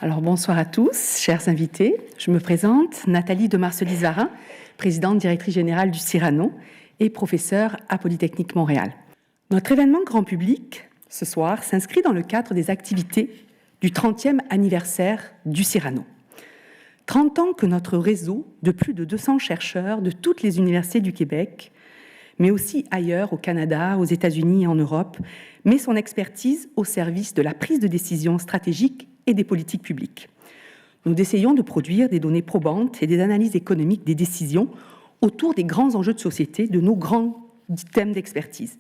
Alors bonsoir à tous, chers invités. Je me présente, Nathalie de Marcelis-Varin, présidente directrice générale du Cyrano et professeure à Polytechnique Montréal. Notre événement grand public, ce soir, s'inscrit dans le cadre des activités du 30e anniversaire du Cyrano. 30 ans que notre réseau de plus de 200 chercheurs de toutes les universités du Québec, mais aussi ailleurs au Canada, aux États-Unis et en Europe, met son expertise au service de la prise de décision stratégique et des politiques publiques. Nous essayons de produire des données probantes et des analyses économiques des décisions autour des grands enjeux de société, de nos grands thèmes d'expertise.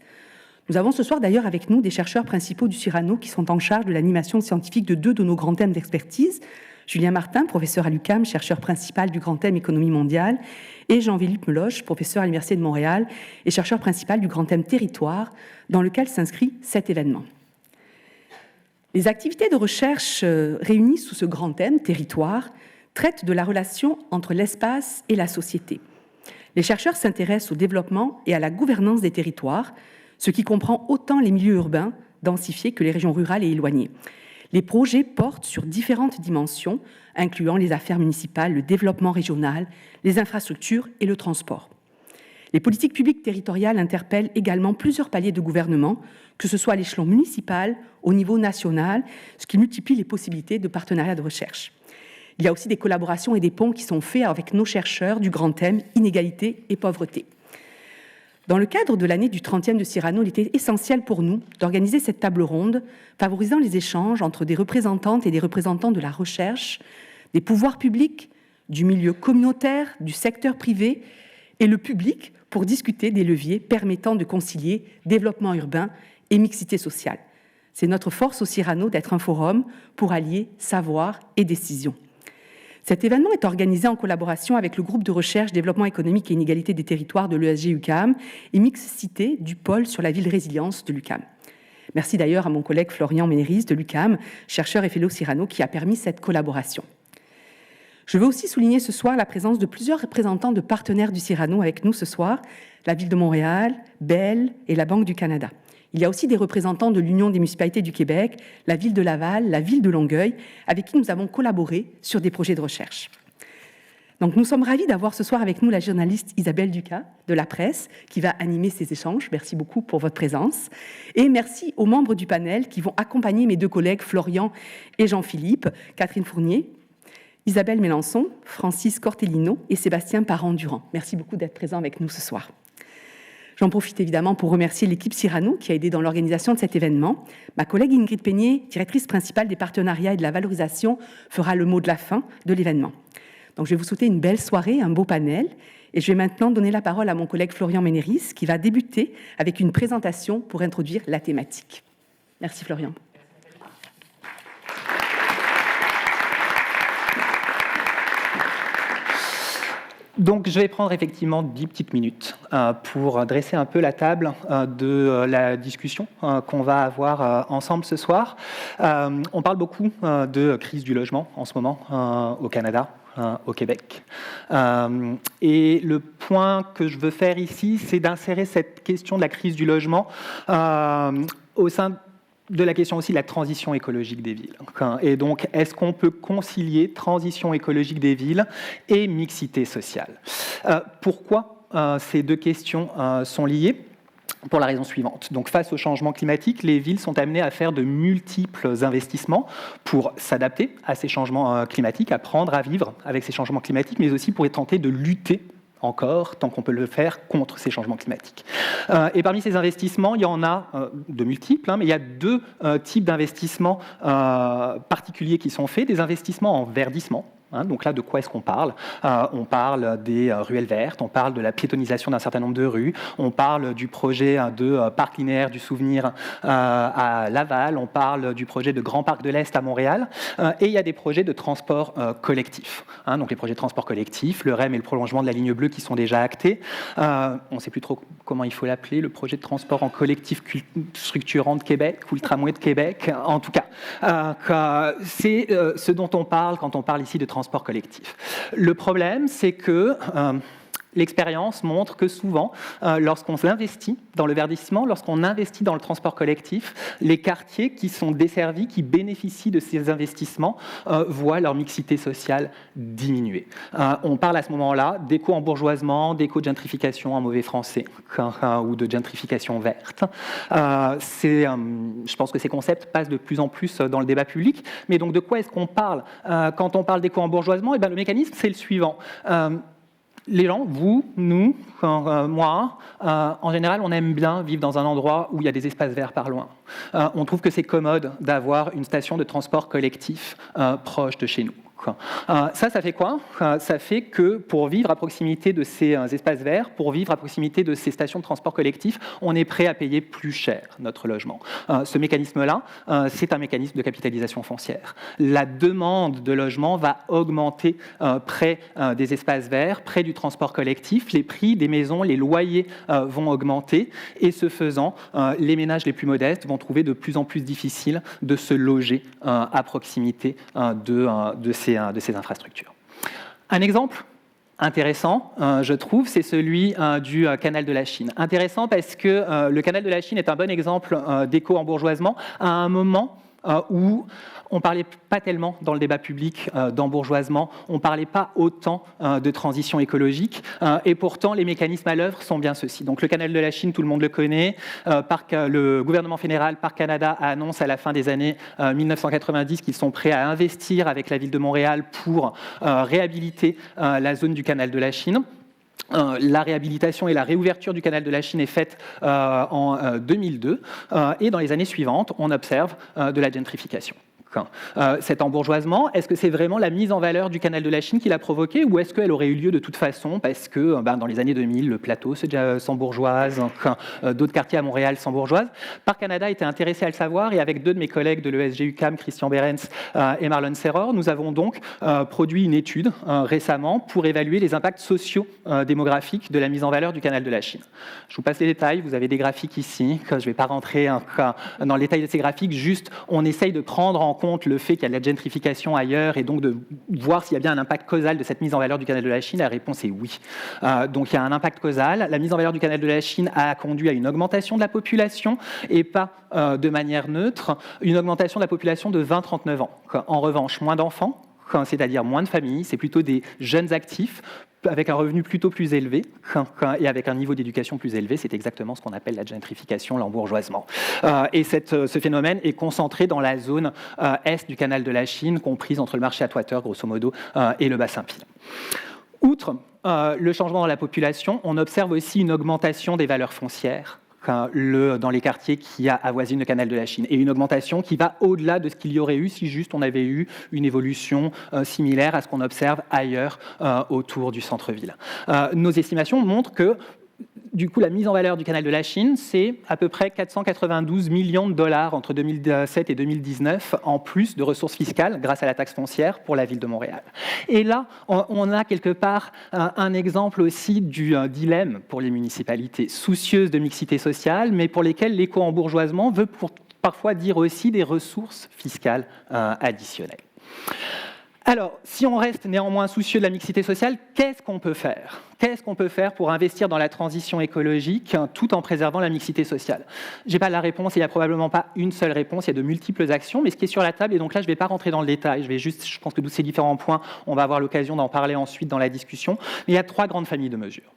Nous avons ce soir d'ailleurs avec nous des chercheurs principaux du Cyrano qui sont en charge de l'animation scientifique de 2 de nos grands thèmes d'expertise. Julien Martin, professeur à l'UQAM, chercheur principal du grand thème économie mondiale, et Jean-Philippe Meloche, professeur à l'Université de Montréal et chercheur principal du grand thème territoire, dans lequel s'inscrit cet événement. Les activités de recherche réunies sous ce grand thème, territoire, traitent de la relation entre l'espace et la société. Les chercheurs s'intéressent au développement et à la gouvernance des territoires, ce qui comprend autant les milieux urbains densifiés que les régions rurales et éloignées. Les projets portent sur différentes dimensions, incluant les affaires municipales, le développement régional, les infrastructures et le transport. Les politiques publiques territoriales interpellent également plusieurs paliers de gouvernement, que ce soit à l'échelon municipal, au niveau national, ce qui multiplie les possibilités de partenariat de recherche. Il y a aussi des collaborations et des ponts qui sont faits avec nos chercheurs du grand thème inégalité et pauvreté. Dans le cadre de l'année du 30e de Cyrano, il était essentiel pour nous d'organiser cette table ronde, favorisant les échanges entre des représentantes et des représentants de la recherche, des pouvoirs publics, du milieu communautaire, du secteur privé et le public pour discuter des leviers permettant de concilier développement urbain et mixité sociale. C'est notre force au Cyrano d'être un forum pour allier savoir et décision. Cet événement est organisé en collaboration avec le groupe de recherche Développement économique et inégalité des territoires de l'ESG-UQAM et Mixcité du pôle sur la ville résilience de l'UQAM. Merci d'ailleurs à mon collègue Florian Ménéris de l'UQAM, chercheur et fellow Cyrano, qui a permis cette collaboration. Je veux aussi souligner ce soir la présence de plusieurs représentants de partenaires du Cyrano avec nous ce soir, la Ville de Montréal, Bell et la Banque du Canada. Il y a aussi des représentants de l'Union des municipalités du Québec, la Ville de Laval, la Ville de Longueuil, avec qui nous avons collaboré sur des projets de recherche. Donc nous sommes ravis d'avoir ce soir avec nous la journaliste Isabelle Ducas de La Presse qui va animer ces échanges. Merci beaucoup pour votre présence. Et merci aux membres du panel qui vont accompagner mes 2 collègues Florian et Jean-Philippe, Catherine Fournier, Isabelle Mélençon, Francis Cortellino et Sébastien Parent-Durand. Merci beaucoup d'être présents avec nous ce soir. J'en profite évidemment pour remercier l'équipe Cyrano qui a aidé dans l'organisation de cet événement. Ma collègue Ingrid Peigné, directrice principale des partenariats et de la valorisation, fera le mot de la fin de l'événement. Donc je vais vous souhaiter une belle soirée, un beau panel. Et je vais maintenant donner la parole à mon collègue Florian Ménéris qui va débuter avec une présentation pour introduire la thématique. Merci Florian. Donc, je vais prendre effectivement 10 petites minutes pour dresser un peu la table de la discussion qu'on va avoir ensemble ce soir. On parle beaucoup de crise du logement en ce moment au Canada, au Québec. Et le point que je veux faire ici, c'est d'insérer cette question de la crise du logement au sein de la question aussi de la transition écologique des villes. Et donc, est-ce qu'on peut concilier transition écologique des villes et mixité sociale ? Pourquoi ces 2 questions sont liées ? Pour la raison suivante. Donc, face au changement climatique, les villes sont amenées à faire de multiples investissements pour s'adapter à ces changements climatiques, apprendre à vivre avec ces changements climatiques, mais aussi pour tenter de lutter encore, tant qu'on peut le faire, contre ces changements climatiques. Et parmi ces investissements, il y en a de multiples, mais il y a 2 types d'investissements particuliers qui sont faits, des investissements en verdissement. Donc là, de quoi est-ce qu'on parle ? On parle des ruelles vertes, on parle de la piétonisation d'un certain nombre de rues, on parle du projet de parc linéaire du souvenir à Laval, on parle du projet de Grand Parc de l'Est à Montréal, et il y a des projets de transport collectif. Donc les projets de transport collectif, le REM et le prolongement de la ligne bleue qui sont déjà actés. On ne sait plus trop comment il faut l'appeler, le projet de transport en collectif structurant de Québec, ou le tramway de Québec, en tout cas. C'est ce dont on parle quand on parle ici de transport collectif. Le problème, c'est que L'expérience montre que souvent, lorsqu'on investit dans le verdissement, lorsqu'on investit dans le transport collectif, les quartiers qui sont desservis, qui bénéficient de ces investissements, voient leur mixité sociale diminuer. On parle à ce moment-là d'éco-embourgeoisement, d'éco-gentrification en mauvais français, ou de gentrification verte. Je pense que ces concepts passent de plus en plus dans le débat public. Mais donc, de quoi est-ce qu'on parle quand on parle d'éco-embourgeoisement ? Le mécanisme, c'est le suivant. Les gens, vous, nous, moi, en général, on aime bien vivre dans un endroit où il y a des espaces verts par loin. On trouve que c'est commode d'avoir une station de transport collectif proche de chez nous. Ça fait quoi ? Ça fait que pour vivre à proximité de ces espaces verts, pour vivre à proximité de ces stations de transport collectif, on est prêt à payer plus cher notre logement. Ce mécanisme-là, c'est un mécanisme de capitalisation foncière. La demande de logement va augmenter près des espaces verts, près du transport collectif. Les prix des maisons, les loyers vont augmenter. Et ce faisant, les ménages les plus modestes vont trouver de plus en plus difficile de se loger à proximité de ces infrastructures. Un exemple intéressant, je trouve, c'est celui du canal de la Chine. Intéressant parce que le canal de la Chine est un bon exemple d'éco-embourgeoisement à un moment où on ne parlait pas tellement dans le débat public d'embourgeoisement, on ne parlait pas autant de transition écologique, et pourtant les mécanismes à l'œuvre sont bien ceux-ci. Donc le canal de la Chine, tout le monde le connaît, le gouvernement fédéral, Parc Canada, annonce à la fin des années 1990 qu'ils sont prêts à investir avec la ville de Montréal pour réhabiliter la zone du canal de la Chine. La réhabilitation et la réouverture du canal de la Chine est faite en 2002, et dans les années suivantes, on observe de la gentrification. Cet embourgeoisement, est-ce que c'est vraiment la mise en valeur du canal de la Chine qui l'a provoqué, ou est-ce qu'elle aurait eu lieu de toute façon parce que dans les années 2000, le plateau s'embourgeoise, d'autres quartiers à Montréal s'embourgeoisent ? Parc Canada était intéressé à le savoir, et avec deux de mes collègues de l'ESG-UQAM, Christian Behrens et Marlon Serror, nous avons donc produit une étude récemment pour évaluer les impacts sociaux démographiques de la mise en valeur du canal de la Chine. Je vous passe les détails, vous avez des graphiques ici, je ne vais pas rentrer dans le détail de ces graphiques, juste on essaye de prendre en compte le fait qu'il y a de la gentrification ailleurs et donc de voir s'il y a bien un impact causal de cette mise en valeur du canal de la Chine. La réponse est oui. Donc il y a un impact causal. La mise en valeur du canal de la Chine a conduit à une augmentation de la population et pas de manière neutre, une augmentation de la population de 20-39 ans. En revanche, moins d'enfants, c'est-à-dire moins de familles, c'est plutôt des jeunes actifs, avec un revenu plutôt plus élevé et avec un niveau d'éducation plus élevé. C'est exactement ce qu'on appelle la gentrification, l'embourgeoisement. Et ce phénomène est concentré dans la zone est du canal de la Chine, comprise entre le marché Atwater, grosso modo, et le bassin Peel. Outre le changement dans la population, on observe aussi une augmentation des valeurs foncières dans les quartiers qui avoisinent le canal de la Chine, et une augmentation qui va au-delà de ce qu'il y aurait eu si juste on avait eu une évolution similaire à ce qu'on observe ailleurs autour du centre-ville. Nos estimations montrent que du coup, la mise en valeur du canal de la Chine, c'est à peu près 492 millions de dollars entre 2007 et 2019 en plus de ressources fiscales grâce à la taxe foncière pour la ville de Montréal. Et là, on a quelque part un exemple aussi du dilemme pour les municipalités soucieuses de mixité sociale, mais pour lesquelles l'éco-embourgeoisement veut parfois dire aussi des ressources fiscales additionnelles. Alors, si on reste néanmoins soucieux de la mixité sociale, qu'est-ce qu'on peut faire ? Qu'est-ce qu'on peut faire pour investir dans la transition écologique tout en préservant la mixité sociale ? Je n'ai pas la réponse, et il n'y a probablement pas une seule réponse, il y a de multiples actions, mais ce qui est sur la table, et donc là je ne vais pas rentrer dans le détail, je pense que tous ces différents points, on va avoir l'occasion d'en parler ensuite dans la discussion, mais il y a 3 grandes familles de mesures.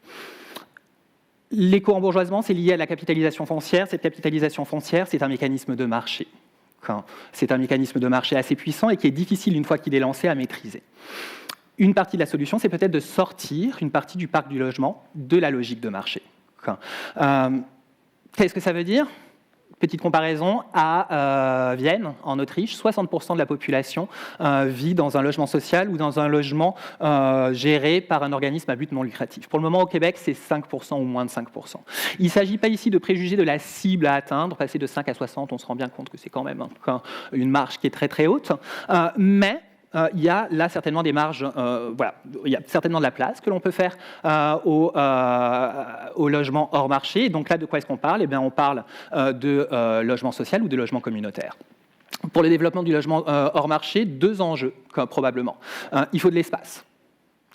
L'éco-embourgeoisement, c'est lié à la capitalisation foncière. Cette capitalisation foncière, c'est un mécanisme de marché. C'est un mécanisme de marché assez puissant et qui est difficile, une fois qu'il est lancé, à maîtriser. Une partie de la solution, c'est peut-être de sortir une partie du parc du logement de la logique de marché. Qu'est-ce que ça veut dire ? Petite comparaison, à Vienne, en Autriche, 60% de la population vit dans un logement social ou dans un logement géré par un organisme à but non lucratif. Pour le moment, au Québec, c'est 5% ou moins de 5%. Il ne s'agit pas ici de préjuger de la cible à atteindre. Passer de 5 à 60, on se rend bien compte que c'est quand même une marge qui est très très haute. Mais il y a là certainement des marges, il y a certainement de la place que l'on peut faire au logement hors marché. Donc là, de quoi est-ce qu'on parle ? Eh bien, on parle de logement social ou de logement communautaire. Pour le développement du logement hors marché, 2 enjeux, probablement. Il faut de l'espace.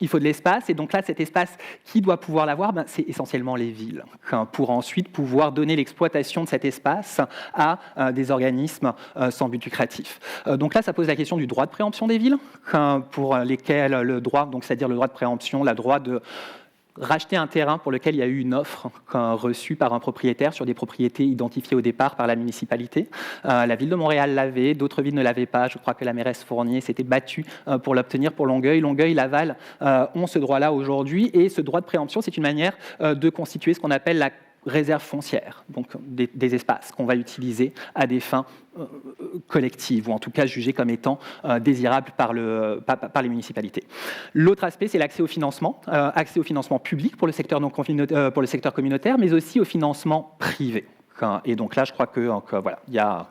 il faut de l'espace, et donc là, cet espace, qui doit pouvoir l'avoir, c'est essentiellement les villes, pour ensuite pouvoir donner l'exploitation de cet espace à des organismes sans but lucratif. Donc là, ça pose la question du droit de préemption des villes, pour lesquels le droit, donc c'est-à-dire le droit de préemption, le droit de racheter un terrain pour lequel il y a eu une offre reçue par un propriétaire sur des propriétés identifiées au départ par la municipalité. La ville de Montréal l'avait, d'autres villes ne l'avaient pas. Je crois que la mairesse Fournier s'était battue pour l'obtenir pour Longueuil. Longueuil, Laval ont ce droit-là aujourd'hui, et ce droit de préemption, c'est une manière de constituer ce qu'on appelle la réserve foncière, donc des espaces qu'on va utiliser à des fins collectives, ou en tout cas jugées comme étant désirables par les municipalités. L'autre aspect, c'est l'accès au financement public pour le secteur communautaire, mais aussi au financement privé. Et donc là, je crois que voilà, il y a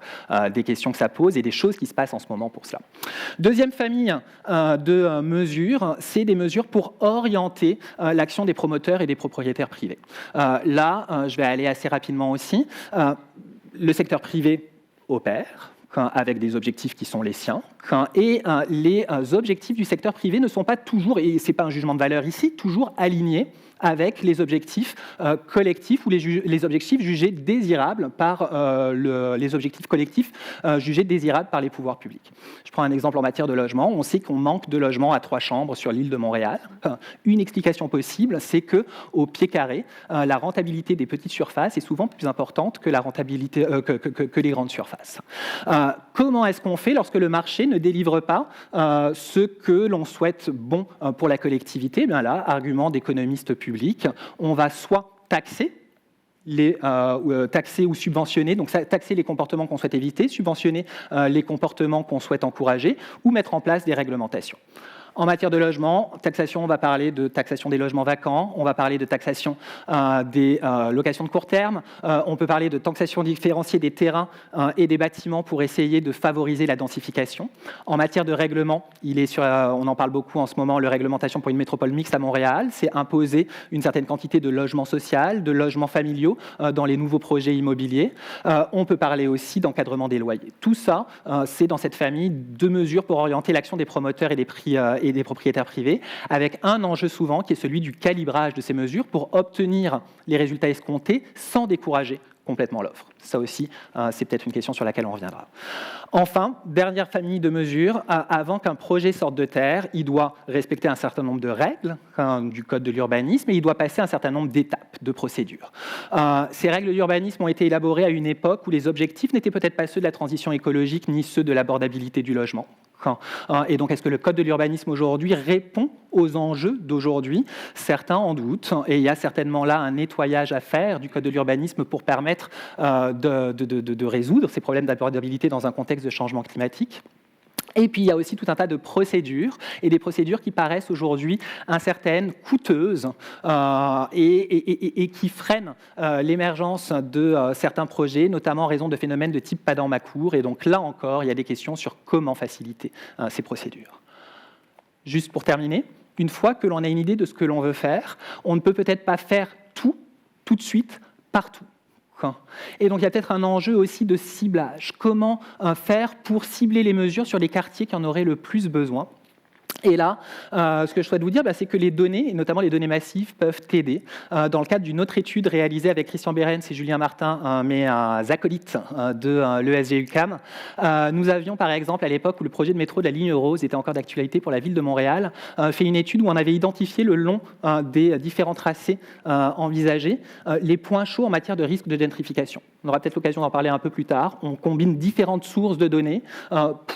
des questions que ça pose et des choses qui se passent en ce moment pour cela. Deuxième famille de mesures, c'est des mesures pour orienter l'action des promoteurs et des propriétaires privés. Là, je vais aller assez rapidement aussi. Le secteur privé opère avec des objectifs qui sont les siens, et les objectifs du secteur privé ne sont pas toujours, et ce n'est pas un jugement de valeur ici, toujours alignés avec les objectifs collectifs ou les objectifs jugés désirables par les objectifs collectifs jugés désirables par les pouvoirs publics. Je prends un exemple en matière de logement. On sait qu'on manque de logements à 3 chambres sur l'île de Montréal. Une explication possible, c'est qu'au pied carré, la rentabilité des petites surfaces est souvent plus importante que la rentabilité que les grandes surfaces. Comment est-ce qu'on fait lorsque le marché ne délivre pas ce que l'on souhaite bon pour la collectivité? Eh bien là, argument d'économistes publics, on va soit taxer ou subventionner, donc taxer les comportements qu'on souhaite éviter, subventionner les comportements qu'on souhaite encourager, ou mettre en place des réglementations. En matière de logement, taxation, on va parler de taxation des logements vacants, on va parler de taxation des locations de court terme, on peut parler de taxation différenciée des terrains et des bâtiments pour essayer de favoriser la densification. En matière de règlement, on en parle beaucoup en ce moment, la réglementation pour une métropole mixte à Montréal, c'est imposer une certaine quantité de logements sociaux, de logements familiaux dans les nouveaux projets immobiliers. On peut parler aussi d'encadrement des loyers. Tout ça, c'est dans cette famille de mesures pour orienter l'action des promoteurs et des propriétaires privés, avec un enjeu souvent qui est celui du calibrage de ces mesures pour obtenir les résultats escomptés sans décourager complètement l'offre. Ça aussi, c'est peut-être une question sur laquelle on reviendra. Enfin, dernière famille de mesures, avant qu'un projet sorte de terre, il doit respecter un certain nombre de règles du Code de l'urbanisme et il doit passer un certain nombre d'étapes, de procédures. Ces règles de l'urbanisme ont été élaborées à une époque où les objectifs n'étaient peut-être pas ceux de la transition écologique ni ceux de l'abordabilité du logement. Et donc, est-ce que le Code de l'urbanisme aujourd'hui répond aux enjeux d'aujourd'hui? Certains en doutent, et il y a certainement là un nettoyage à faire du Code de l'urbanisme pour permettre de résoudre ces problèmes d'abordabilité dans un contexte de changement climatique. Et puis, il y a aussi tout un tas de procédures, et des procédures qui paraissent aujourd'hui incertaines, coûteuses, et qui freinent l'émergence de certains projets, notamment en raison de phénomènes de type pas dans ma cour. Et donc là encore, il y a des questions sur comment faciliter ces procédures. Juste pour terminer, une fois que l'on a une idée de ce que l'on veut faire, on ne peut peut-être pas faire tout de suite, partout. Et donc, il y a peut-être un enjeu aussi de ciblage. Comment faire pour cibler les mesures sur les quartiers qui en auraient le plus besoin? Et là, ce que je souhaite vous dire, c'est que les données, et notamment les données massives, peuvent aider. Dans le cadre d'une autre étude réalisée avec Christian Behrens et Julien Martin, mes acolytes de l'ESG-UQAM, nous avions par exemple, à l'époque où le projet de métro de la ligne rose était encore d'actualité pour la ville de Montréal, fait une étude où on avait identifié le long des différents tracés envisagés les points chauds en matière de risque de gentrification. On aura peut-être l'occasion d'en parler un peu plus tard. On combine différentes sources de données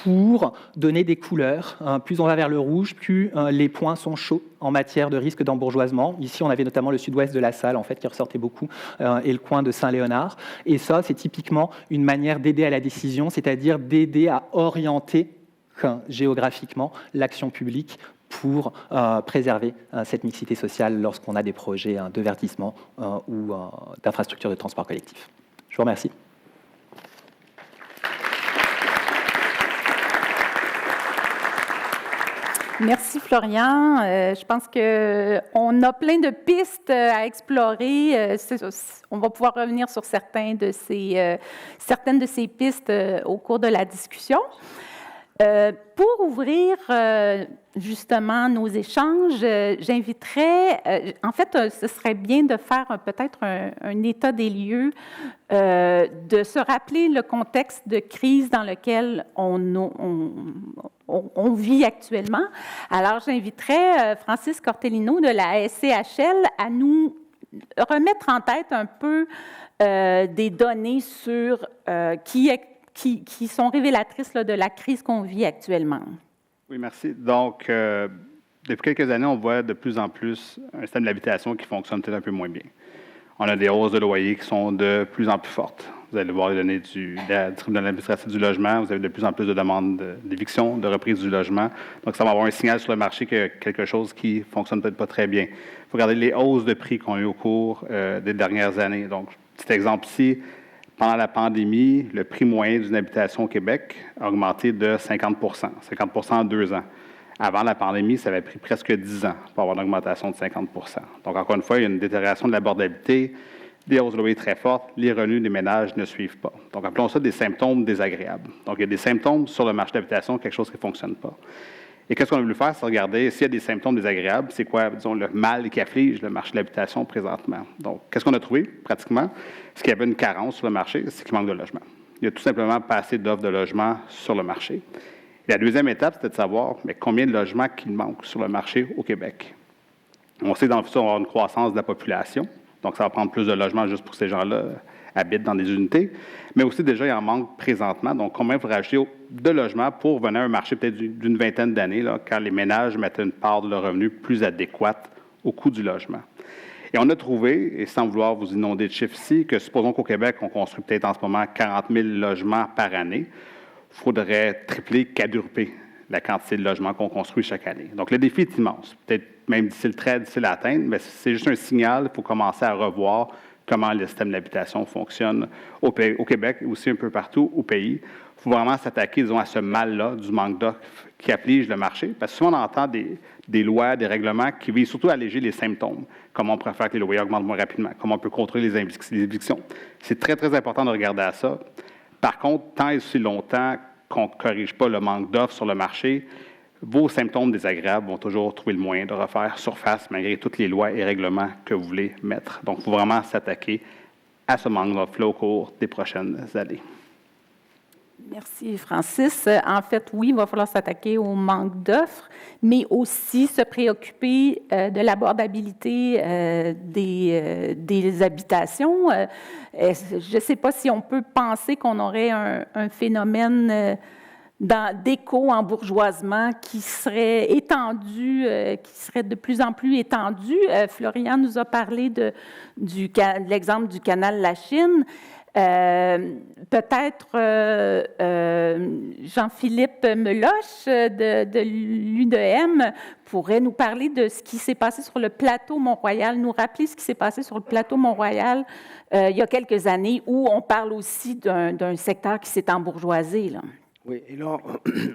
pour donner des couleurs. Plus on va vers le rouge, plus les points sont chauds en matière de risque d'embourgeoisement. Ici, on avait notamment le sud-ouest de la salle, en fait, qui ressortait beaucoup, et le coin de Saint-Léonard. Et ça, c'est typiquement une manière d'aider à la décision, c'est-à-dire d'aider à orienter géographiquement l'action publique pour préserver cette mixité sociale lorsqu'on a des projets de verdissement ou d'infrastructures de transport collectif. Je vous remercie. Merci Florian. Je pense qu'on a plein de pistes à explorer. On va pouvoir revenir sur certaines de ces pistes au cours de la discussion. Pour ouvrir justement nos échanges, j'inviterais, en fait, ce serait bien de faire peut-être un état des lieux, de se rappeler le contexte de crise dans lequel on vit actuellement. Alors, j'inviterais Francis Cortellino de la SCHL à nous remettre en tête un peu des données sur qui sont révélatrices là, de la crise qu'on vit actuellement. Oui, merci. Donc, depuis quelques années, on voit de plus en plus un système d'habitation qui fonctionne peut-être un peu moins bien. On a des hausses de loyers qui sont de plus en plus fortes. Vous allez voir les données du tribunal administratif du logement. Vous avez de plus en plus de demandes d'éviction, de reprise du logement. Donc, ça va avoir un signal sur le marché qu'il y a quelque chose qui ne fonctionne peut-être pas très bien. Il faut regarder les hausses de prix qu'on a eu au cours des dernières années. Donc, petit exemple ici, pendant la pandémie, le prix moyen d'une habitation au Québec a augmenté de 50 50 en 2 ans. Avant la pandémie, ça avait pris presque 10 ans pour avoir une augmentation de 50 Donc, encore une fois, il y a une détérioration de l'abordabilité, des hausses de loyer très fortes, les revenus des ménages ne suivent pas. Donc, appelons ça des symptômes désagréables. Donc, il y a des symptômes sur le marché de l'habitation, quelque chose qui ne fonctionne pas. Et qu'est-ce qu'on a voulu faire? C'est regarder s'il y a des symptômes désagréables, c'est quoi, disons, le mal qui afflige le marché de l'habitation présentement. Donc, qu'est-ce qu'on a trouvé, pratiquement? Ce qu'il y avait une carence sur le marché, c'est qu'il manque de logement. Il n'y a tout simplement pas assez d'offres de logement sur le marché. Et la deuxième étape, c'était de savoir mais combien de logements qu'il manque sur le marché au Québec. On sait que dans le futur, on va avoir une croissance de la population. Donc, ça va prendre plus de logements juste pour que ces gens-là habitent dans des unités. Mais aussi, déjà, il en manque présentement. Donc, combien il faut rajouter de logements pour venir à un marché peut-être d'une vingtaine d'années, là, quand les ménages mettaient une part de leur revenu plus adéquate au coût du logement. Et on a trouvé, et sans vouloir vous inonder de chiffres ici, que supposons qu'au Québec, on construit peut-être en ce moment 40 000 logements par année, il faudrait tripler, quadrupler la quantité de logements qu'on construit chaque année. Donc, le défi est immense. Peut-être même difficile à atteindre, mais c'est juste un signal. Il faut commencer à revoir comment le système d'habitation fonctionne au Québec et aussi un peu partout au pays. Il faut vraiment s'attaquer, disons, à ce mal-là du manque d'offres qui afflige le marché. Parce que souvent, on entend des lois, des règlements qui visent surtout à alléger les symptômes. Comment on pourrait faire que les loyers augmentent moins rapidement? Comment on peut contrôler les évictions? C'est très, très important de regarder à ça. Par contre, tant et aussi longtemps qu'on ne corrige pas le manque d'offres sur le marché, vos symptômes désagréables vont toujours trouver le moyen de refaire surface malgré toutes les lois et règlements que vous voulez mettre. Donc, il faut vraiment s'attaquer à ce manque d'offres-là au cours des prochaines années. Merci, Francis. En fait, oui, il va falloir s'attaquer au manque d'offres, mais aussi se préoccuper de l'abordabilité des habitations. Je ne sais pas si on peut penser qu'on aurait un phénomène d'éco-embourgeoisement qui serait étendu, qui serait de plus en plus étendu. Florian nous a parlé de l'exemple du canal La Chine. Peut-être Jean-Philippe Meloche de l'UDM pourrait nous parler de ce qui s'est passé sur le plateau Mont-Royal, nous rappeler ce qui s'est passé sur le plateau Mont-Royal il y a quelques années, où on parle aussi d'un secteur qui s'est embourgeoisé, là. Oui, et là,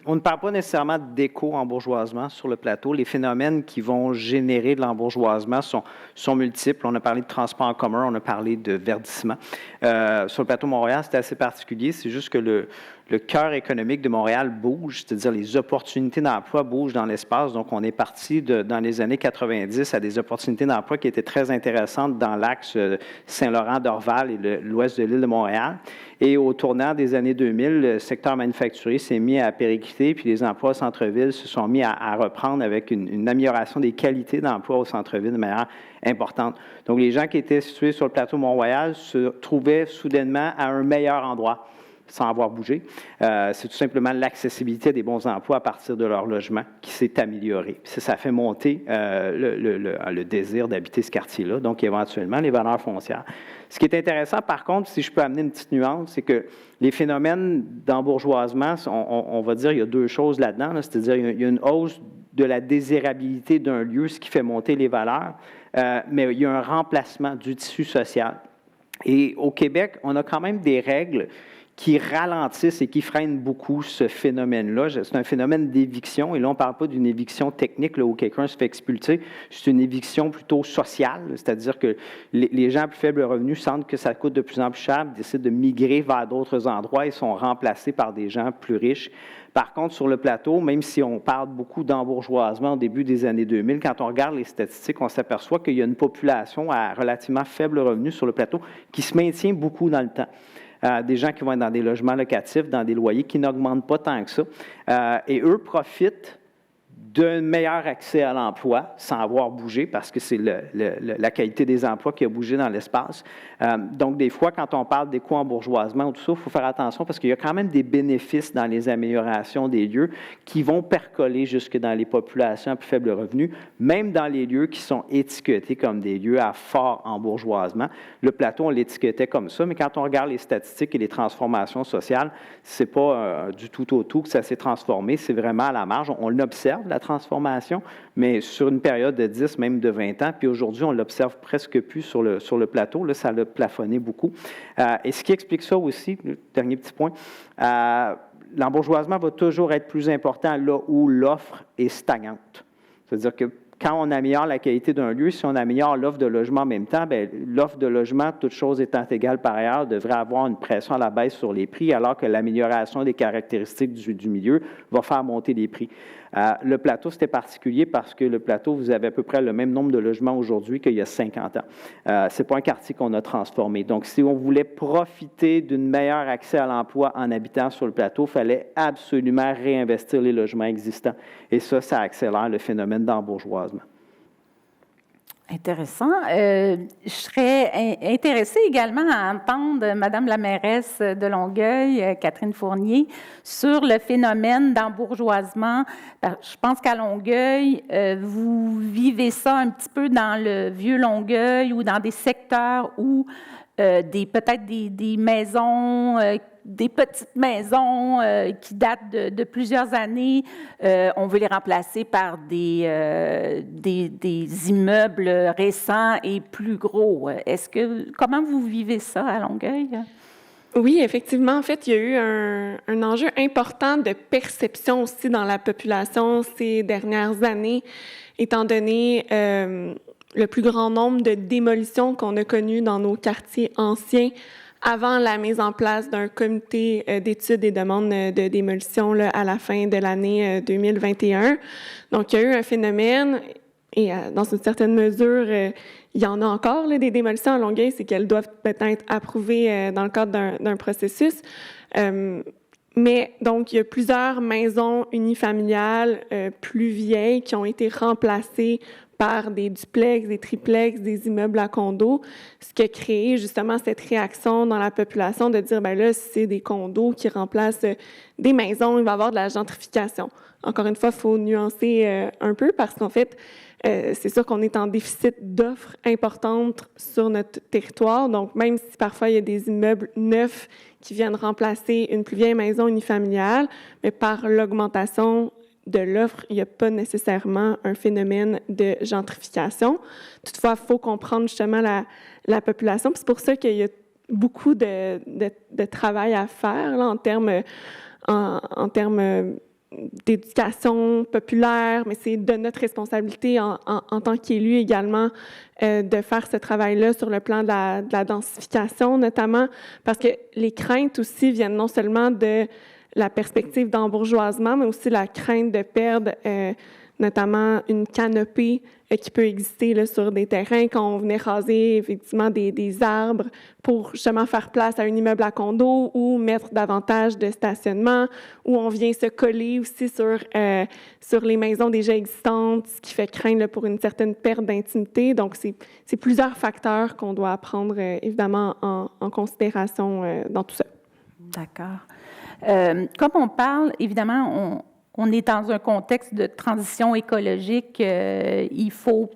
on ne parle pas nécessairement d'éco-embourgeoisement sur le plateau. Les phénomènes qui vont générer de l'embourgeoisement sont multiples. On a parlé de transport en commun, on a parlé de verdissement. Sur le plateau Mont-Royal, c'est assez particulier. C'est juste que le cœur économique de Montréal bouge, c'est-à-dire les opportunités d'emploi bougent dans l'espace. Donc, on est parti dans les années 90 à des opportunités d'emploi qui étaient très intéressantes dans l'axe Saint-Laurent-Dorval et l'ouest de l'île de Montréal. Et au tournant des années 2000, le secteur manufacturier s'est mis à péricliter, puis les emplois au centre-ville se sont mis à reprendre avec une amélioration des qualités d'emploi au centre-ville de manière importante. Donc, les gens qui étaient situés sur le plateau Mont-Royal se trouvaient soudainement à un meilleur endroit, sans avoir bougé. C'est tout simplement l'accessibilité des bons emplois à partir de leur logement qui s'est améliorée. Ça fait monter le désir d'habiter ce quartier-là, donc éventuellement les valeurs foncières. Ce qui est intéressant, par contre, si je peux amener une petite nuance, c'est que les phénomènes d'embourgeoisement, on va dire, il y a deux choses là-dedans, c'est-à-dire il y a une hausse de la désirabilité d'un lieu, ce qui fait monter les valeurs, mais il y a un remplacement du tissu social. Et au Québec, on a quand même des règles qui ralentissent et qui freinent beaucoup ce phénomène-là. C'est un phénomène d'éviction, et là, on ne parle pas d'une éviction technique là, où quelqu'un se fait expulser, c'est une éviction plutôt sociale, c'est-à-dire que les gens à plus faible revenu sentent que ça coûte de plus en plus cher, décident de migrer vers d'autres endroits et sont remplacés par des gens plus riches. Par contre, sur le plateau, même si on parle beaucoup d'embourgeoisement au début des années 2000, quand on regarde les statistiques, on s'aperçoit qu'il y a une population à relativement faible revenu sur le plateau qui se maintient beaucoup dans le temps. Des gens qui vont être dans des logements locatifs, dans des loyers qui n'augmentent pas tant que ça. Et eux profitent d'un meilleur accès à l'emploi sans avoir bougé, parce que c'est la qualité des emplois qui a bougé dans l'espace. Donc, des fois, quand on parle d'éco-embourgeoisement ou tout ça, il faut faire attention parce qu'il y a quand même des bénéfices dans les améliorations des lieux qui vont percoler jusque dans les populations à plus faible revenu, même dans les lieux qui sont étiquetés comme des lieux à fort embourgeoisement. Le plateau, on l'étiquetait comme ça, mais quand on regarde les statistiques et les transformations sociales, c'est pas du tout au tout que ça s'est transformé, c'est vraiment à la marge. On l'observe, la transformation, mais sur une période de 10, même de 20 ans. Puis aujourd'hui, on l'observe presque plus sur le plateau. Là, ça l'a plafonné beaucoup. Et ce qui explique ça aussi, le dernier petit point, l'embourgeoisement va toujours être plus important là où l'offre est stagnante. C'est-à-dire que quand on améliore la qualité d'un lieu, si on améliore l'offre de logement en même temps, bien, l'offre de logement, toute chose étant égale par ailleurs, devrait avoir une pression à la baisse sur les prix, alors que l'amélioration des caractéristiques du milieu va faire monter les prix. Le plateau, c'était particulier parce que le plateau, vous avez à peu près le même nombre de logements aujourd'hui qu'il y a 50 ans. Ce n'est pas un quartier qu'on a transformé. Donc, si on voulait profiter d'un meilleur accès à l'emploi en habitant sur le plateau, il fallait absolument réinvestir les logements existants. Et ça accélère le phénomène d'embourgeoisement. Intéressant. Je serais intéressée également à entendre Madame la mairesse de Longueuil, Catherine Fournier, sur le phénomène d'embourgeoisement. Je pense qu'à Longueuil, vous vivez ça un petit peu dans le vieux Longueuil ou dans des secteurs où peut-être des maisons, des petites maisons qui datent de plusieurs années, on veut les remplacer par des immeubles récents et plus gros. Comment vous vivez ça à Longueuil? Oui, effectivement. En fait, il y a eu un enjeu important de perception aussi dans la population ces dernières années, étant donné le plus grand nombre de démolitions qu'on a connues dans nos quartiers anciens avant la mise en place d'un comité d'études et demandes de démolition là, à la fin de l'année 2021. Donc, il y a eu un phénomène, et dans une certaine mesure, il y en a encore là, des démolitions à Longueuil, c'est qu'elles doivent peut-être approuvées dans le cadre d'un processus. Mais donc, il y a plusieurs maisons unifamiliales plus vieilles qui ont été remplacées par des duplex, des triplex, des immeubles à condos, ce qui a créé justement cette réaction dans la population de dire, bien là, si c'est des condos qui remplacent des maisons, il va y avoir de la gentrification. Encore une fois, il faut nuancer un peu parce qu'en fait, c'est sûr qu'on est en déficit d'offres importantes sur notre territoire. Donc, même si parfois il y a des immeubles neufs qui viennent remplacer une plus vieille maison unifamiliale, mais par l'augmentation de l'offre, il n'y a pas nécessairement un phénomène de gentrification. Toutefois, il faut comprendre justement la population. Puis c'est pour ça qu'il y a beaucoup de travail à faire là, en termes d'éducation populaire, mais c'est de notre responsabilité en tant qu'élus également de faire ce travail-là sur le plan de la densification, notamment parce que les craintes aussi viennent non seulement de la perspective d'embourgeoisement, mais aussi la crainte de perdre notamment une canopée qui peut exister là, sur des terrains quand on venait raser effectivement des arbres pour justement faire place à un immeuble à condo ou mettre davantage de stationnement, où on vient se coller aussi sur les maisons déjà existantes, ce qui fait craindre là, pour une certaine perte d'intimité. Donc, c'est plusieurs facteurs qu'on doit prendre évidemment en considération dans tout ça. D'accord. Comme on parle, évidemment, on est dans un contexte de transition écologique. Il faut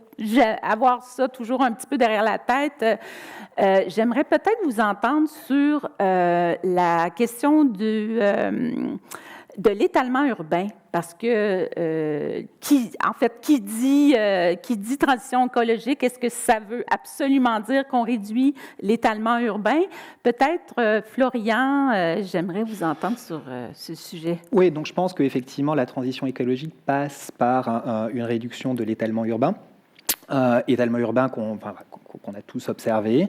avoir ça toujours un petit peu derrière la tête. J'aimerais peut-être vous entendre sur la question de l'étalement urbain, parce que qui dit transition écologique, est-ce que ça veut absolument dire qu'on réduit l'étalement urbain? Peut-être, Florian, j'aimerais vous entendre sur ce sujet. Oui, donc je pense qu'effectivement, la transition écologique passe par une réduction de l'étalement urbain. Étalement urbain qu'on a tous observé,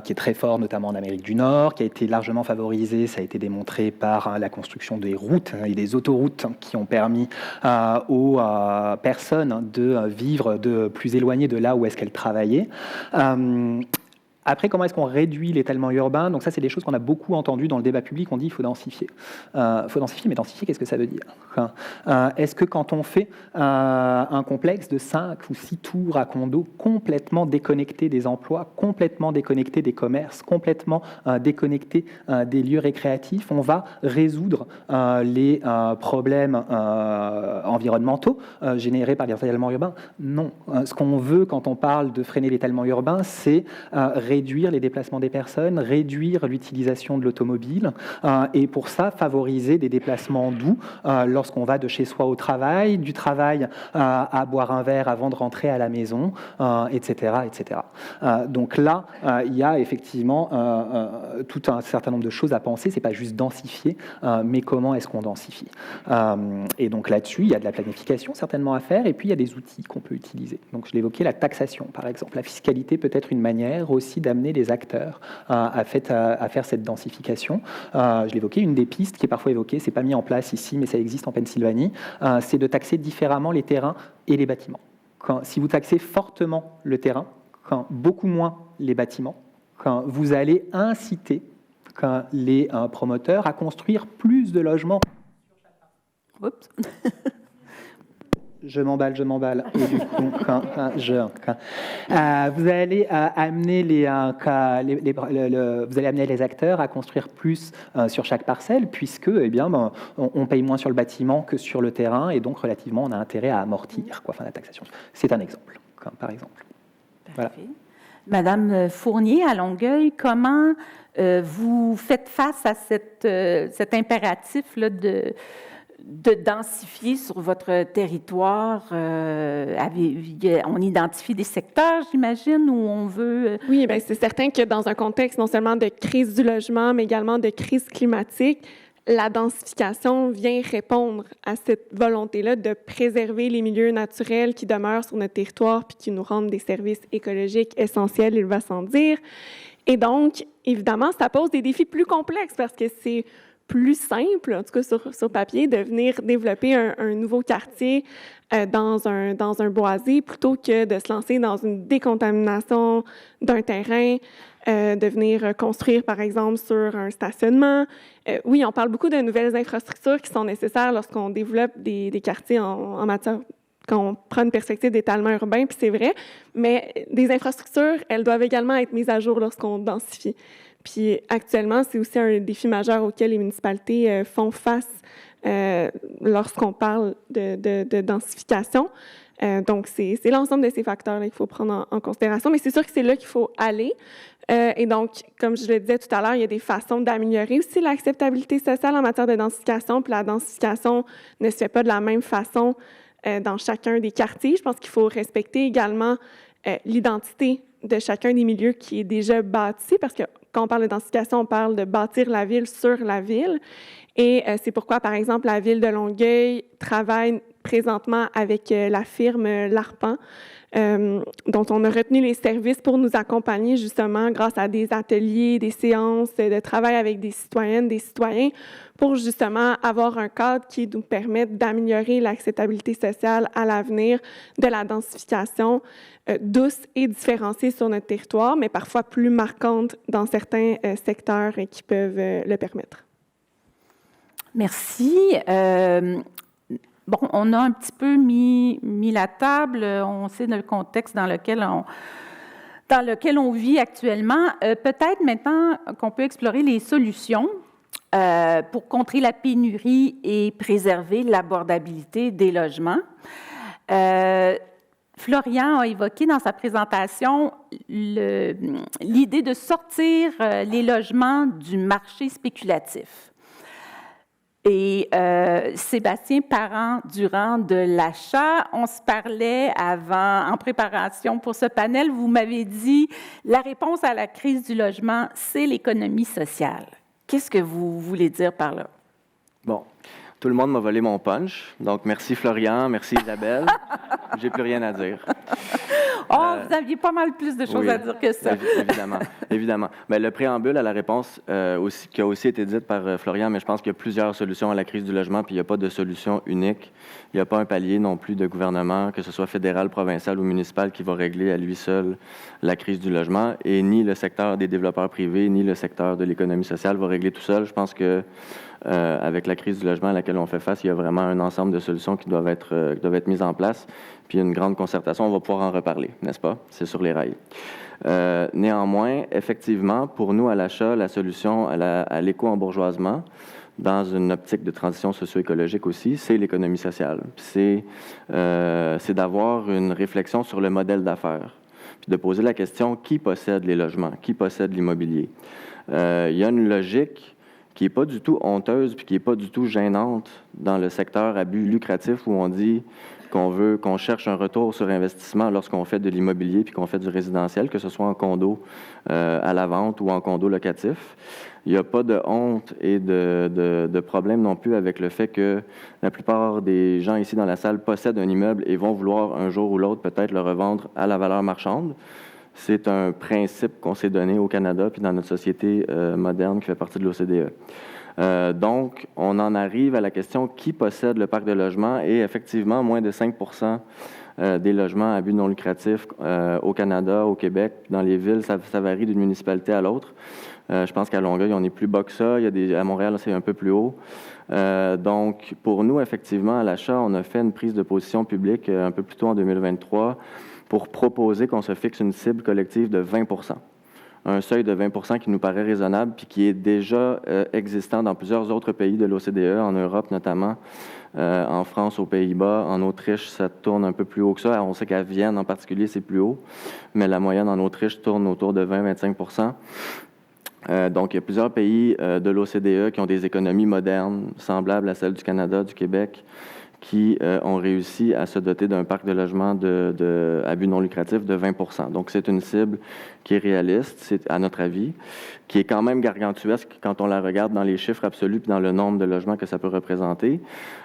qui est très fort notamment en Amérique du Nord, qui a été largement favorisé, ça a été démontré par la construction des routes et des autoroutes qui ont permis aux personnes de vivre de plus éloignées de là où est-ce qu'elles travaillaient. Après, comment est-ce qu'on réduit l'étalement urbain? Donc ça, c'est des choses qu'on a beaucoup entendues dans le débat public. On dit qu'il faut densifier. Faut densifier, mais densifier, qu'est-ce que ça veut dire? Est-ce que quand on fait un complexe de 5 ou 6 tours à condos complètement déconnectés des emplois, complètement déconnectés des commerces, complètement déconnectés des lieux récréatifs, on va résoudre les problèmes environnementaux générés par l'étalement urbain? Non. Ce qu'on veut quand on parle de freiner l'étalement urbain, c'est réduire les déplacements des personnes, réduire l'utilisation de l'automobile et pour ça, favoriser des déplacements doux lorsqu'on va de chez soi au travail, du travail à boire un verre avant de rentrer à la maison, etc. etc. Donc là, il y a effectivement tout un certain nombre de choses à penser. C'est pas juste densifier, mais comment est-ce qu'on densifie? Et donc là-dessus, il y a de la planification certainement à faire et puis il y a des outils qu'on peut utiliser. Donc je l'évoquais, la taxation par exemple. La fiscalité peut être une manière aussi d'amener les acteurs à faire cette densification. Je l'évoquais, une des pistes qui est parfois évoquée, c'est pas mis en place ici, mais ça existe en Pennsylvanie, c'est de taxer différemment les terrains et les bâtiments. Si vous taxez fortement le terrain, beaucoup moins les bâtiments, vous allez inciter les promoteurs à construire plus de logements. Oups. Je m'emballe. Et du coup, vous allez amener les acteurs à construire plus sur chaque parcelle, puisque on paye moins sur le bâtiment que sur le terrain, et donc relativement, on a intérêt à amortir la taxation. C'est un exemple, par exemple. Voilà. Madame Fournier, à Longueuil, comment vous faites face à cet impératif là, de densifier sur votre territoire? On identifie des secteurs, j'imagine, où on veut... Oui, bien, c'est certain que dans un contexte non seulement de crise du logement, mais également de crise climatique, la densification vient répondre à cette volonté-là de préserver les milieux naturels qui demeurent sur notre territoire puis qui nous rendent des services écologiques essentiels, il va sans dire. Et donc, évidemment, ça pose des défis plus complexes parce que c'est plus simple, en tout cas sur papier, de venir développer un nouveau quartier dans un boisé plutôt que de se lancer dans une décontamination d'un terrain, de venir construire, par exemple, sur un stationnement. Oui, on parle beaucoup de nouvelles infrastructures qui sont nécessaires lorsqu'on développe des quartiers en matière, quand on prend une perspective d'étalement urbain, puis c'est vrai, mais des infrastructures, elles doivent également être mises à jour lorsqu'on densifie. Puis actuellement, c'est aussi un défi majeur auquel les municipalités font face lorsqu'on parle de densification. Donc, c'est l'ensemble de ces facteurs-là qu'il faut prendre en considération, mais c'est sûr que c'est là qu'il faut aller. Et donc, comme je le disais tout à l'heure, il y a des façons d'améliorer aussi l'acceptabilité sociale en matière de densification, puis la densification ne se fait pas de la même façon dans chacun des quartiers. Je pense qu'il faut respecter également l'identité de chacun des milieux qui est déjà bâti, parce que quand on parle de densification, on parle de bâtir la ville sur la ville. Et c'est pourquoi, par exemple, la ville de Longueuil travaille présentement avec la firme L'Arpent, dont on a retenu les services pour nous accompagner justement grâce à des ateliers, des séances de travail avec des citoyennes, des citoyens, pour justement avoir un cadre qui nous permette d'améliorer l'acceptabilité sociale à l'avenir de la densification douce et différenciée sur notre territoire, mais parfois plus marquante dans certains secteurs qui peuvent le permettre. Merci. Bon, on a un petit peu mis la table, on sait le contexte dans lequel on vit actuellement. Peut-être maintenant qu'on peut explorer les solutions pour contrer la pénurie et préserver l'abordabilité des logements. Florian a évoqué dans sa présentation l'idée de sortir les logements du marché spéculatif. Et Sébastien Parent-Durand de l'Achat, on se parlait avant, en préparation pour ce panel, vous m'avez dit la réponse à la crise du logement, c'est l'économie sociale. Qu'est-ce que vous voulez dire par là? Bon, tout le monde m'a volé mon punch, donc merci Florian, merci Isabelle, j'ai plus rien à dire. Vous aviez pas mal plus de choses à dire que ça. Évidemment. Mais le préambule à la réponse qui a aussi été dite par Florian, mais je pense qu'il y a plusieurs solutions à la crise du logement, puis il n'y a pas de solution unique. Il n'y a pas un palier non plus de gouvernement, que ce soit fédéral, provincial ou municipal, qui va régler à lui seul la crise du logement, et ni le secteur des développeurs privés, ni le secteur de l'économie sociale va régler tout seul. Je pense que avec la crise du logement à laquelle on fait face, il y a vraiment un ensemble de solutions qui doivent être mises en place, puis une grande concertation. On va pouvoir en reparler, n'est-ce pas? C'est sur les rails. Néanmoins, effectivement, pour nous, à l'achat, la solution à l'éco-embourgeoisement, dans une optique de transition socio-écologique aussi, c'est l'économie sociale. C'est d'avoir une réflexion sur le modèle d'affaires, puis de poser la question, qui possède les logements? Qui possède l'immobilier? Il y a une logique qui n'est pas du tout honteuse puis qui n'est pas du tout gênante dans le secteur à but lucratif où on dit qu'on cherche un retour sur investissement lorsqu'on fait de l'immobilier puis qu'on fait du résidentiel, que ce soit en condo à la vente ou en condo locatif. Il n'y a pas de honte et de problème non plus avec le fait que la plupart des gens ici dans la salle possèdent un immeuble et vont vouloir un jour ou l'autre peut-être le revendre à la valeur marchande. C'est un principe qu'on s'est donné au Canada puis dans notre société moderne qui fait partie de l'OCDE. Donc, on en arrive à la question qui possède le parc de logements et effectivement, moins de 5% des logements à but non lucratif au Canada, au Québec, dans les villes, ça varie d'une municipalité à l'autre. Je pense qu'à Longueuil, on est plus bas que ça. À Montréal, c'est un peu plus haut. Donc, pour nous, effectivement, à l'achat, on a fait une prise de position publique un peu plus tôt en 2023 pour proposer qu'on se fixe une cible collective de 20%. Un seuil de 20% qui nous paraît raisonnable puis qui est déjà existant dans plusieurs autres pays de l'OCDE, en Europe notamment, en France, aux Pays-Bas, en Autriche, ça tourne un peu plus haut que ça. On sait qu'à Vienne en particulier, c'est plus haut, mais la moyenne en Autriche tourne autour de 20-25%. Donc, il y a plusieurs pays de l'OCDE qui ont des économies modernes, semblables à celles du Canada, du Québec, qui ont réussi à se doter d'un parc de logements à but non lucratif de 20%. Donc, c'est une cible qui est réaliste, c'est à notre avis, qui est quand même gargantuesque quand on la regarde dans les chiffres absolus et dans le nombre de logements que ça peut représenter.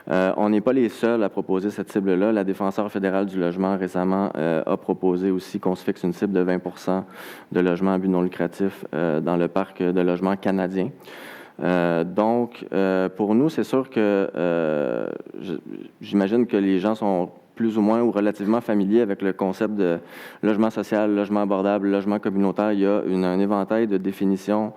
On n'est pas les seuls à proposer cette cible-là. La Défenseure fédérale du logement récemment a proposé aussi qu'on se fixe une cible de 20% de logements à but non lucratif dans le parc de logements canadien. Donc, pour nous, c'est sûr que j'imagine que les gens sont plus ou moins ou relativement familiers avec le concept de logement social, logement abordable, logement communautaire. Il y a un éventail de définitions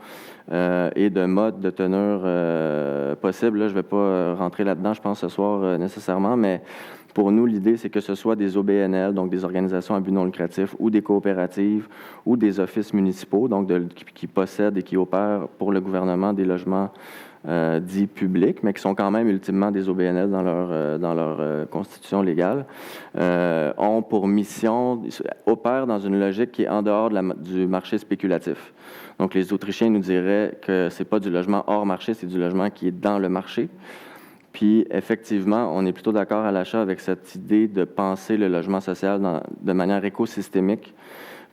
et de modes de teneur possibles. Là, je ne vais pas rentrer là-dedans, je pense, ce soir nécessairement, mais pour nous, l'idée, c'est que ce soit des OBNL, donc des organisations à but non lucratif, ou des coopératives, ou des offices municipaux, donc qui possèdent et qui opèrent pour le gouvernement des logements dits publics, mais qui sont quand même ultimement des OBNL dans leur constitution légale, ont pour mission, opèrent dans une logique qui est en dehors du marché spéculatif. Donc, les Autrichiens nous diraient que ce n'est pas du logement hors marché, c'est du logement qui est dans le marché. Puis, effectivement, on est plutôt d'accord à l'achat avec cette idée de penser le logement social de manière écosystémique,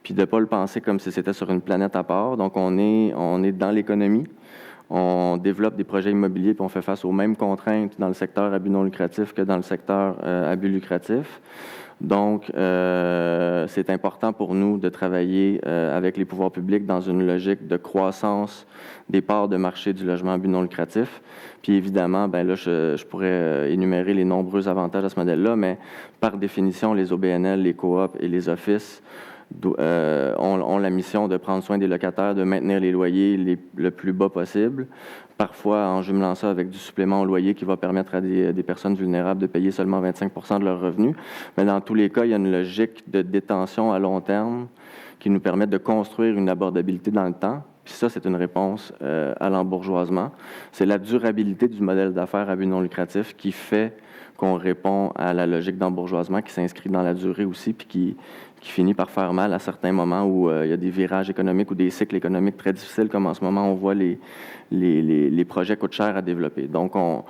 puis de ne pas le penser comme si c'était sur une planète à part. Donc, on est dans l'économie, on développe des projets immobiliers, puis on fait face aux mêmes contraintes dans le secteur à but non lucratif que dans le secteur à but lucratif. Donc, c'est important pour nous de travailler avec les pouvoirs publics dans une logique de croissance des parts de marché du logement à but non lucratif. Puis évidemment, ben là, je pourrais énumérer les nombreux avantages à ce modèle-là, mais par définition, les OBNL, les coops et les offices ont la mission de prendre soin des locataires, de maintenir les loyers le plus bas possible, parfois en jumelant ça avec du supplément au loyer qui va permettre à des personnes vulnérables de payer seulement 25% de leurs revenus. Mais dans tous les cas, il y a une logique de détention à long terme qui nous permet de construire une abordabilité dans le temps. Puis ça, c'est une réponse à l'embourgeoisement. C'est la durabilité du modèle d'affaires à but non lucratif qui fait qu'on répond à la logique d'embourgeoisement qui s'inscrit dans la durée aussi, puis qui finit par faire mal à certains moments où il y a des virages économiques ou des cycles économiques très difficiles, comme en ce moment, on voit les projets coûtent cher à développer. Donc, en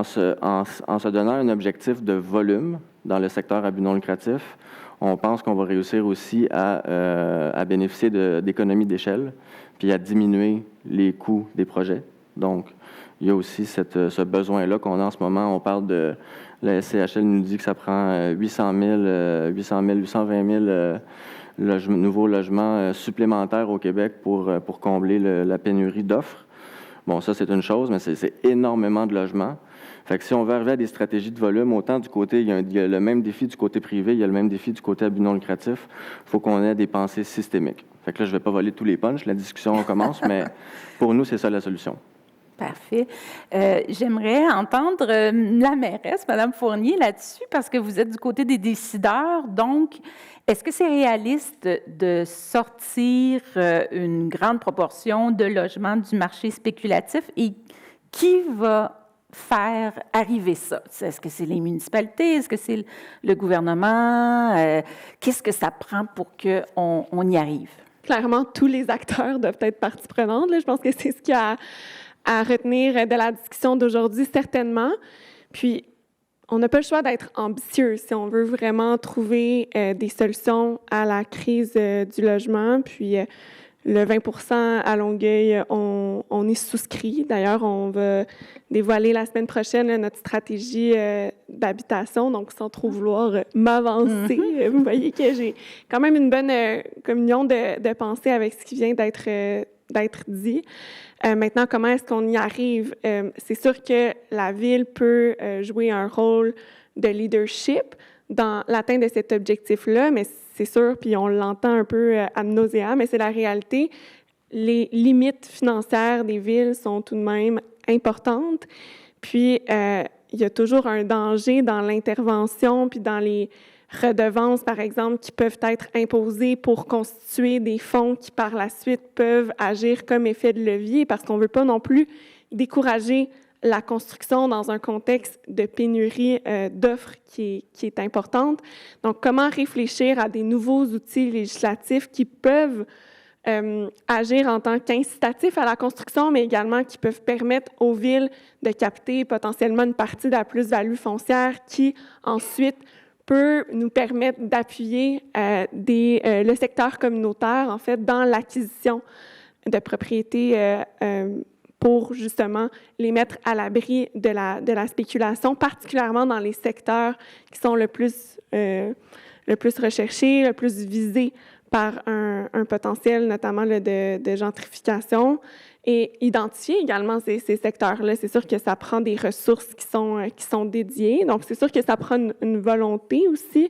se donnant un objectif de volume dans le secteur à but non lucratif, on pense qu'on va réussir aussi à bénéficier d'économies d'échelle, puis à diminuer les coûts des projets. Donc, il y a aussi ce besoin-là qu'on a en ce moment. On parle de... La SCHL nous dit que ça prend 820 000 nouveaux logements supplémentaires au Québec pour combler la pénurie d'offres. Bon, ça, c'est une chose, mais c'est énormément de logements. Fait que si on veut arriver à des stratégies de volume, autant du côté, il y a le même défi du côté privé, il y a le même défi du côté à but non lucratif, il faut qu'on ait des pensées systémiques. Fait que là, je ne vais pas voler tous les punchs, la discussion commence, mais pour nous, c'est ça la solution. Parfait. J'aimerais entendre la mairesse, Mme Fournier, là-dessus, parce que vous êtes du côté des décideurs. Donc, est-ce que c'est réaliste de sortir une grande proportion de logements du marché spéculatif et qui va faire arriver ça? Est-ce que c'est les municipalités? Est-ce que c'est le gouvernement? Qu'est-ce que ça prend pour qu'on y arrive? Clairement, tous les acteurs doivent être partie prenante. Là. Je pense que c'est ce qu'il y a à retenir de la discussion d'aujourd'hui, certainement. Puis, on n'a pas le choix d'être ambitieux si on veut vraiment trouver des solutions à la crise du logement. Puis, le 20 à Longueuil, on y souscrit. D'ailleurs, on va dévoiler la semaine prochaine notre stratégie d'habitation. Donc, sans trop vouloir m'avancer, vous voyez que j'ai quand même une bonne communion de pensée avec ce qui vient d'être dit. Maintenant, comment est-ce qu'on y arrive? C'est sûr que la Ville peut jouer un rôle de leadership dans l'atteinte de cet objectif-là, mais c'est sûr, puis on l'entend un peu ad nauseam, mais c'est la réalité. Les limites financières des villes sont tout de même importantes. Puis, il y a toujours un danger dans l'intervention, puis dans les redevances, par exemple, qui peuvent être imposées pour constituer des fonds qui, par la suite, peuvent agir comme effet de levier, parce qu'on ne veut pas non plus décourager la construction dans un contexte de pénurie d'offres qui est importante. Donc, comment réfléchir à des nouveaux outils législatifs qui peuvent agir en tant qu'incitatifs à la construction, mais également qui peuvent permettre aux villes de capter potentiellement une partie de la plus-value foncière qui, ensuite, peut nous permettre d'appuyer le secteur communautaire, en fait, dans l'acquisition de propriétés pour, justement, les mettre à l'abri de la spéculation, particulièrement dans les secteurs qui sont le plus recherchés, le plus visés par un potentiel, notamment de gentrification, et identifier également ces secteurs-là. C'est sûr que ça prend des ressources qui sont dédiées. Donc, c'est sûr que ça prend une volonté aussi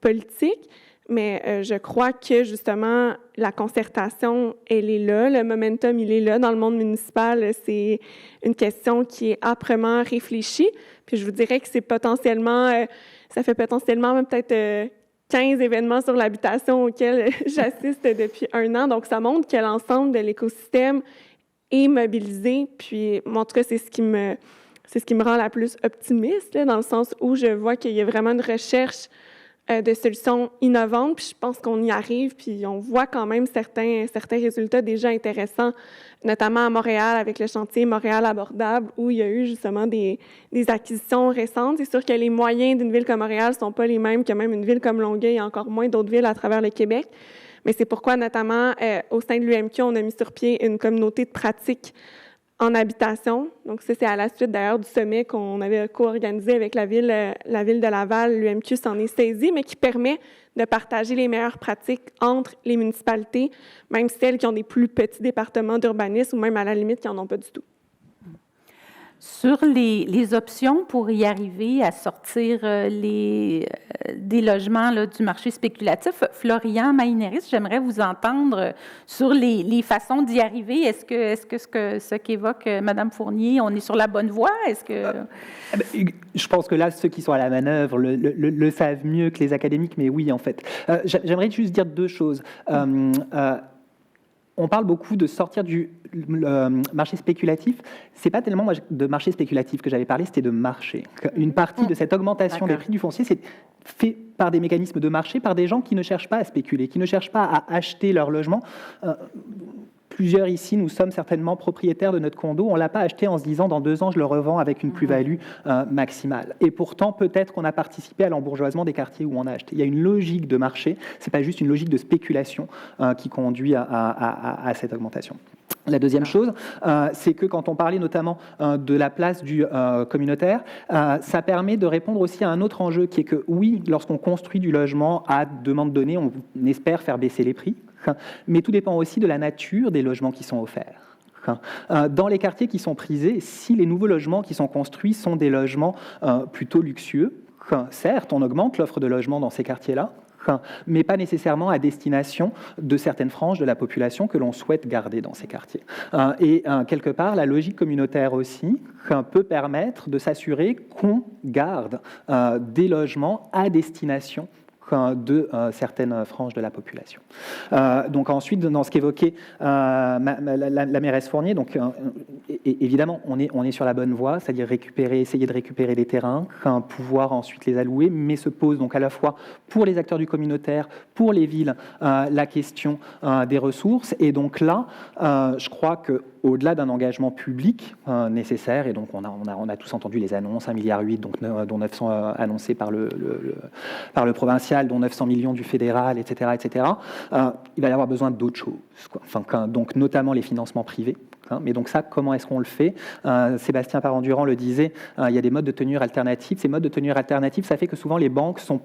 politique, mais je crois que, justement, la concertation, elle est là. Le momentum, il est là. Dans le monde municipal, c'est une question qui est âprement réfléchie. Puis, je vous dirais que c'est potentiellement, ça fait potentiellement même peut-être 15 événements sur l'habitation auxquels j'assiste depuis 1 an. Donc, ça montre que l'ensemble de l'écosystème est mobilisé. Puis, en tout cas, c'est ce qui me rend la plus optimiste, là, dans le sens où je vois qu'il y a vraiment une recherche de solutions innovantes. Puis, je pense qu'on y arrive. Puis, on voit quand même certains résultats déjà intéressants, notamment à Montréal avec le chantier Montréal abordable, où il y a eu justement des acquisitions récentes. C'est sûr que les moyens d'une ville comme Montréal ne sont pas les mêmes que même une ville comme Longueuil et encore moins d'autres villes à travers le Québec. Mais c'est pourquoi, notamment, au sein de l'UMQ, on a mis sur pied une communauté de pratique en habitation. Donc, ça, c'est à la suite, d'ailleurs, du sommet qu'on avait co-organisé avec la ville de Laval. L'UMQ s'en est saisi, mais qui permet de partager les meilleures pratiques entre les municipalités, même celles qui ont des plus petits départements d'urbanisme ou même, à la limite, qui n'en ont pas du tout. Sur les options pour y arriver à sortir des logements là, du marché spéculatif, Florian Maïnéris, j'aimerais vous entendre sur les façons d'y arriver. Est-ce que ce qu'évoque Mme Fournier, on est sur la bonne voie? Je pense que là, ceux qui sont à la manœuvre le savent mieux que les académiques, mais oui, en fait. J'aimerais juste dire 2 choses. on parle beaucoup de sortir du marché spéculatif. C'est pas tellement de marché spéculatif que j'avais parlé, c'était de marché. Une partie de cette augmentation des prix du foncier, c'est fait par des mécanismes de marché, par des gens qui ne cherchent pas à spéculer, qui ne cherchent pas à acheter leur logement. Plusieurs ici, nous sommes certainement propriétaires de notre condo. On ne l'a pas acheté en se disant dans 2 ans, je le revends avec une plus-value maximale. Et pourtant, peut-être qu'on a participé à l'embourgeoisement des quartiers où on a acheté. Il y a une logique de marché, ce n'est pas juste une logique de spéculation qui conduit à cette augmentation. La deuxième chose, c'est que quand on parlait notamment de la place du communautaire, ça permet de répondre aussi à un autre enjeu qui est que oui, lorsqu'on construit du logement à demande donnée, on espère faire baisser les prix, mais tout dépend aussi de la nature des logements qui sont offerts. Dans les quartiers qui sont prisés, si les nouveaux logements qui sont construits sont des logements plutôt luxueux, certes, on augmente l'offre de logements dans ces quartiers-là, mais pas nécessairement à destination de certaines franges de la population que l'on souhaite garder dans ces quartiers. Et quelque part, la logique communautaire aussi peut permettre de s'assurer qu'on garde des logements à destination de certaines franges de la population. Donc ensuite, dans ce qu'évoquait la mairesse Fournier, donc évidemment, on est sur la bonne voie, c'est-à-dire essayer de récupérer les terrains, pouvoir ensuite les allouer, mais se pose donc à la fois pour les acteurs du communautaire, pour les villes, la question des ressources. Et donc là, je crois que au-delà d'un engagement public nécessaire, et donc on a tous entendu les annonces, 1,8 milliard, dont 900 annoncés par le provincial, dont 900 millions du fédéral, etc. Il va y avoir besoin d'autres choses, quoi. Donc notamment les financements privés. Mais donc ça, comment est-ce qu'on le fait ? Sébastien Parent-Durand le disait, il y a des modes de tenure alternatifs. Ces modes de tenure alternatifs, ça fait que souvent les banques sont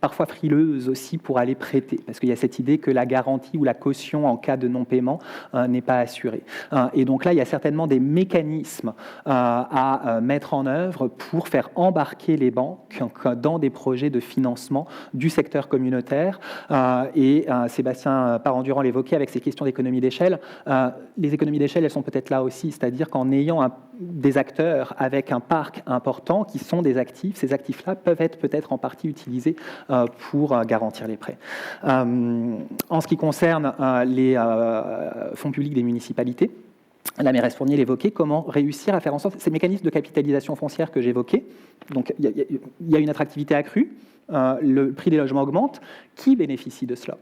parfois frileuses aussi pour aller prêter, parce qu'il y a cette idée que la garantie ou la caution en cas de non-paiement n'est pas assurée. Et donc là, il y a certainement des mécanismes à mettre en œuvre pour faire embarquer les banques dans des projets de financement du secteur communautaire. Et Sébastien Parent-Durand l'évoquait avec ces questions d'économie d'échelle. Les économies d'échelle, elles sont peut-être là aussi, c'est-à-dire qu'en ayant des acteurs avec un parc important qui sont des actifs, ces actifs-là peuvent être peut-être en partie utilisés pour garantir les prêts. En ce qui concerne les fonds publics des municipalités, la mairesse Fournier l'évoquait, comment réussir à faire en sorte, ces mécanismes de capitalisation foncière que j'évoquais, donc il y a une attractivité accrue, le prix des logements augmente, qui bénéficie de cela ?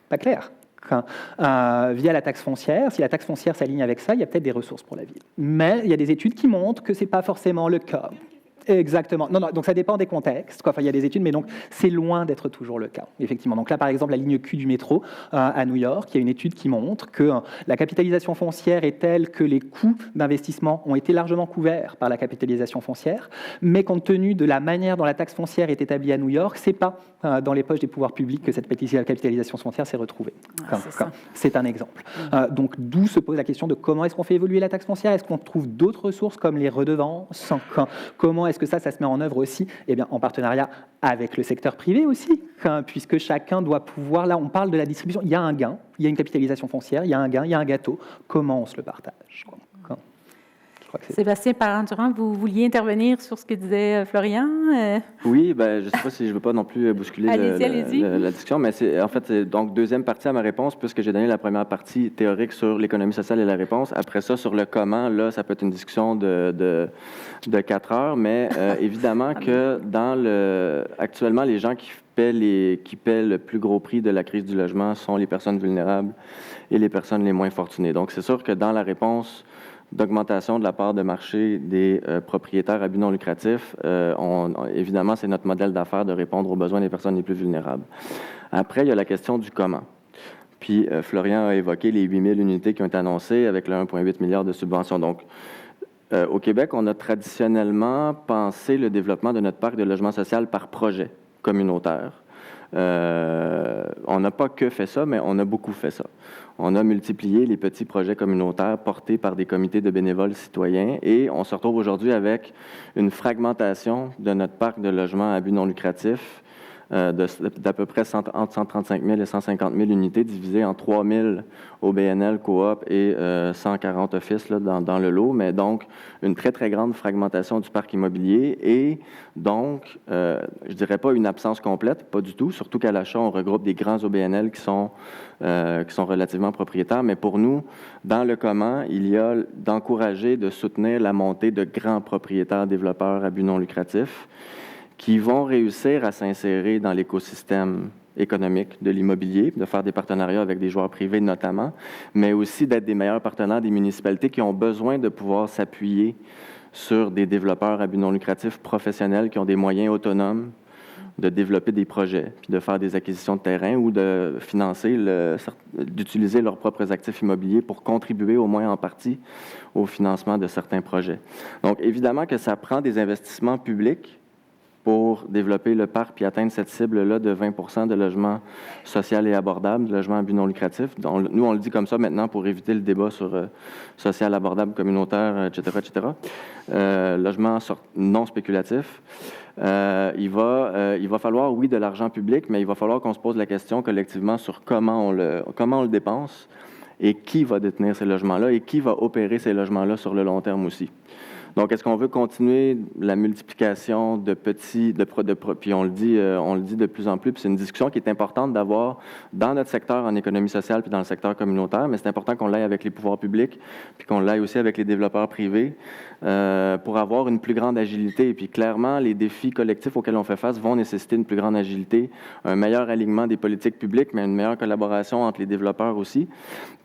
Pas clair. Via la taxe foncière, si la taxe foncière s'aligne avec ça, il y a peut-être des ressources pour la ville. Mais il y a des études qui montrent que ce n'est pas forcément le cas. Exactement. Non, donc ça dépend des contextes. Enfin, il y a des études, mais donc c'est loin d'être toujours le cas. Effectivement. Donc là, par exemple, la ligne Q du métro à New York, il y a une étude qui montre que la capitalisation foncière est telle que les coûts d'investissement ont été largement couverts par la capitalisation foncière, mais compte tenu de la manière dont la taxe foncière est établie à New York, c'est pas dans les poches des pouvoirs publics que cette capitalisation foncière s'est retrouvée. C'est un exemple. Donc d'où se pose la question de comment est-ce qu'on fait évoluer la taxe foncière ? Est-ce qu'on trouve d'autres ressources comme les redevances ? Comment est-ce que ça se met en œuvre aussi ? Eh bien, en partenariat avec le secteur privé aussi, puisque chacun doit pouvoir... Là, on parle de la distribution. Il y a un gain, il y a une capitalisation foncière, il y a un gain, il y a un gâteau. Comment on se le partage ? Sébastien Parent-Durand, vous vouliez intervenir sur ce que disait Florian? Oui, je ne sais pas si je ne veux pas non plus bousculer la discussion, mais c'est donc deuxième partie à ma réponse, puisque j'ai donné la première partie théorique sur l'économie sociale et la réponse. Après ça, sur le comment, là, ça peut être une discussion de 4 heures, mais évidemment que actuellement, les gens qui paient le plus gros prix de la crise du logement sont les personnes vulnérables et les personnes les moins fortunées. Donc, c'est sûr que dans la réponse d'augmentation de la part de marché des propriétaires à but non lucratif, évidemment, c'est notre modèle d'affaires de répondre aux besoins des personnes les plus vulnérables. Après, il y a la question du comment. Puis, Florian a évoqué les 8 000 unités qui ont été annoncées avec le 1,8 milliard de subventions. Donc, au Québec, on a traditionnellement pensé le développement de notre parc de logement social par projet communautaire. On n'a pas que fait ça, mais on a beaucoup fait ça. On a multiplié les petits projets communautaires portés par des comités de bénévoles citoyens et on se retrouve aujourd'hui avec une fragmentation de notre parc de logements à but non lucratif d'à peu près entre 135 000 et 150 000 unités, divisées en 3 000 OBNL, coop et 140 offices là, dans le lot, mais donc une très, très grande fragmentation du parc immobilier et donc, je dirais pas une absence complète, pas du tout, surtout qu'à l'achat, on regroupe des grands OBNL qui sont relativement propriétaires, mais pour nous, dans le comment, il y a d'encourager, de soutenir la montée de grands propriétaires développeurs à but non lucratif qui vont réussir à s'insérer dans l'écosystème économique de l'immobilier, de faire des partenariats avec des joueurs privés notamment, mais aussi d'être des meilleurs partenaires des municipalités qui ont besoin de pouvoir s'appuyer sur des développeurs à but non lucratif professionnels qui ont des moyens autonomes de développer des projets, puis de faire des acquisitions de terrain ou de financer, d'utiliser leurs propres actifs immobiliers pour contribuer au moins en partie au financement de certains projets. Donc, évidemment que ça prend des investissements publics pour développer le parc puis atteindre cette cible-là de 20 % de logements social et abordables, de logements à but non lucratif. Donc, nous, on le dit comme ça maintenant pour éviter le débat sur social abordable, communautaire, etc., etc. Logement non spéculatif. Il va falloir, oui, de l'argent public, mais il va falloir qu'on se pose la question collectivement sur comment on le dépense et qui va détenir ces logements-là et qui va opérer ces logements-là sur le long terme aussi. Donc, est-ce qu'on veut continuer la multiplication de petits, puis on le dit de plus en plus, puis c'est une discussion qui est importante d'avoir dans notre secteur en économie sociale puis dans le secteur communautaire, mais c'est important qu'on l'aille avec les pouvoirs publics, puis qu'on l'aille aussi avec les développeurs privés pour avoir une plus grande agilité. Et puis clairement, les défis collectifs auxquels on fait face vont nécessiter une plus grande agilité, un meilleur alignement des politiques publiques, mais une meilleure collaboration entre les développeurs aussi.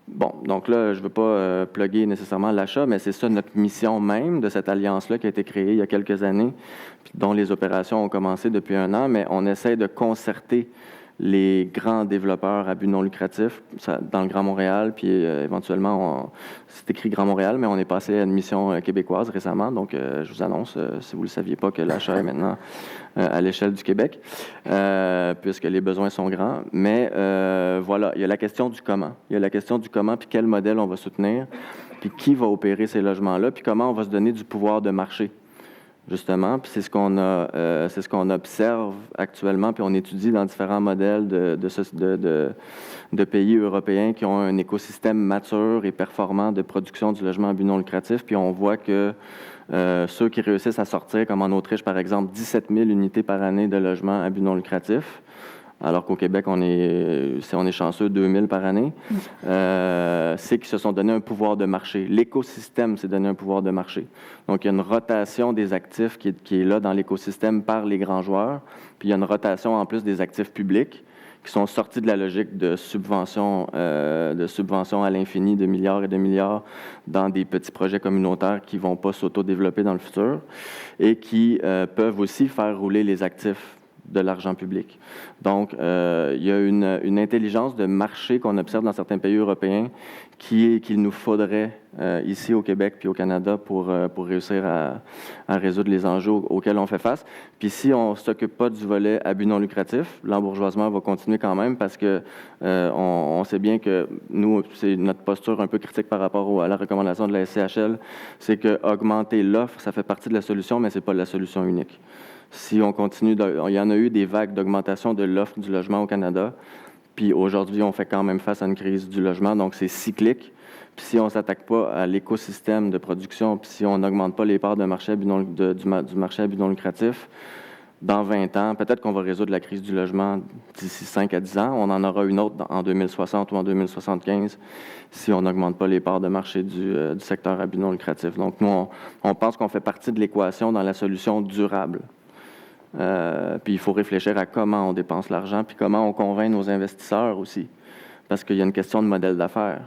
Bon, donc là, je ne veux pas plugger nécessairement l'achat, mais c'est ça notre mission même de cette alliance-là qui a été créée il y a quelques années, puis dont les opérations ont commencé depuis 1 an, mais on essaie de concerter les grands développeurs à but non lucratif dans le Grand Montréal, puis éventuellement, c'est écrit Grand Montréal, mais on est passé à une mission québécoise récemment, donc je vous annonce, si vous ne le saviez pas, que l'achat est maintenant à l'échelle du Québec, puisque les besoins sont grands. Mais voilà, il y a la question du comment. Il y a la question du comment, puis quel modèle on va soutenir, puis qui va opérer ces logements-là, puis comment on va se donner du pouvoir de marché. Justement, puis c'est ce qu'on observe actuellement, puis on étudie dans différents modèles de pays européens qui ont un écosystème mature et performant de production du logement à but non lucratif, puis on voit que ceux qui réussissent à sortir, comme en Autriche par exemple, 17 000 unités par année de logements à but non lucratif, alors qu'au Québec, on est chanceux, 2 000 par année, c'est qu'ils se sont donné un pouvoir de marché. L'écosystème s'est donné un pouvoir de marché. Donc, il y a une rotation des actifs qui est là dans l'écosystème par les grands joueurs. Puis, il y a une rotation en plus des actifs publics qui sont sortis de la logique de subvention à l'infini de milliards et de milliards dans des petits projets communautaires qui ne vont pas s'auto-développer dans le futur et qui peuvent aussi faire rouler les actifs de l'argent public. Donc, il y a une intelligence de marché qu'on observe dans certains pays européens qu'il nous faudrait ici au Québec puis au Canada pour réussir à résoudre les enjeux auxquels on fait face. Puis si on ne s'occupe pas du volet à but non lucratif, l'embourgeoisement va continuer quand même parce que on sait bien que nous, c'est notre posture un peu critique par rapport à la recommandation de la SCHL, c'est que augmenter l'offre, ça fait partie de la solution, mais ce n'est pas la solution unique. Si on continue, il y en a eu des vagues d'augmentation de l'offre du logement au Canada, puis aujourd'hui, on fait quand même face à une crise du logement, donc c'est cyclique. Puis si on ne s'attaque pas à l'écosystème de production, puis si on n'augmente pas les parts de marché du marché à but non lucratif, dans 20 ans, peut-être qu'on va résoudre la crise du logement d'ici 5 à 10 ans. On en aura une autre en 2060 ou en 2075 si on n'augmente pas les parts de marché du secteur à but non lucratif. Donc nous, on pense qu'on fait partie de l'équation dans la solution durable. Puis il faut réfléchir à comment on dépense l'argent, puis comment on convainc nos investisseurs aussi, parce qu'il y a une question de modèle d'affaires.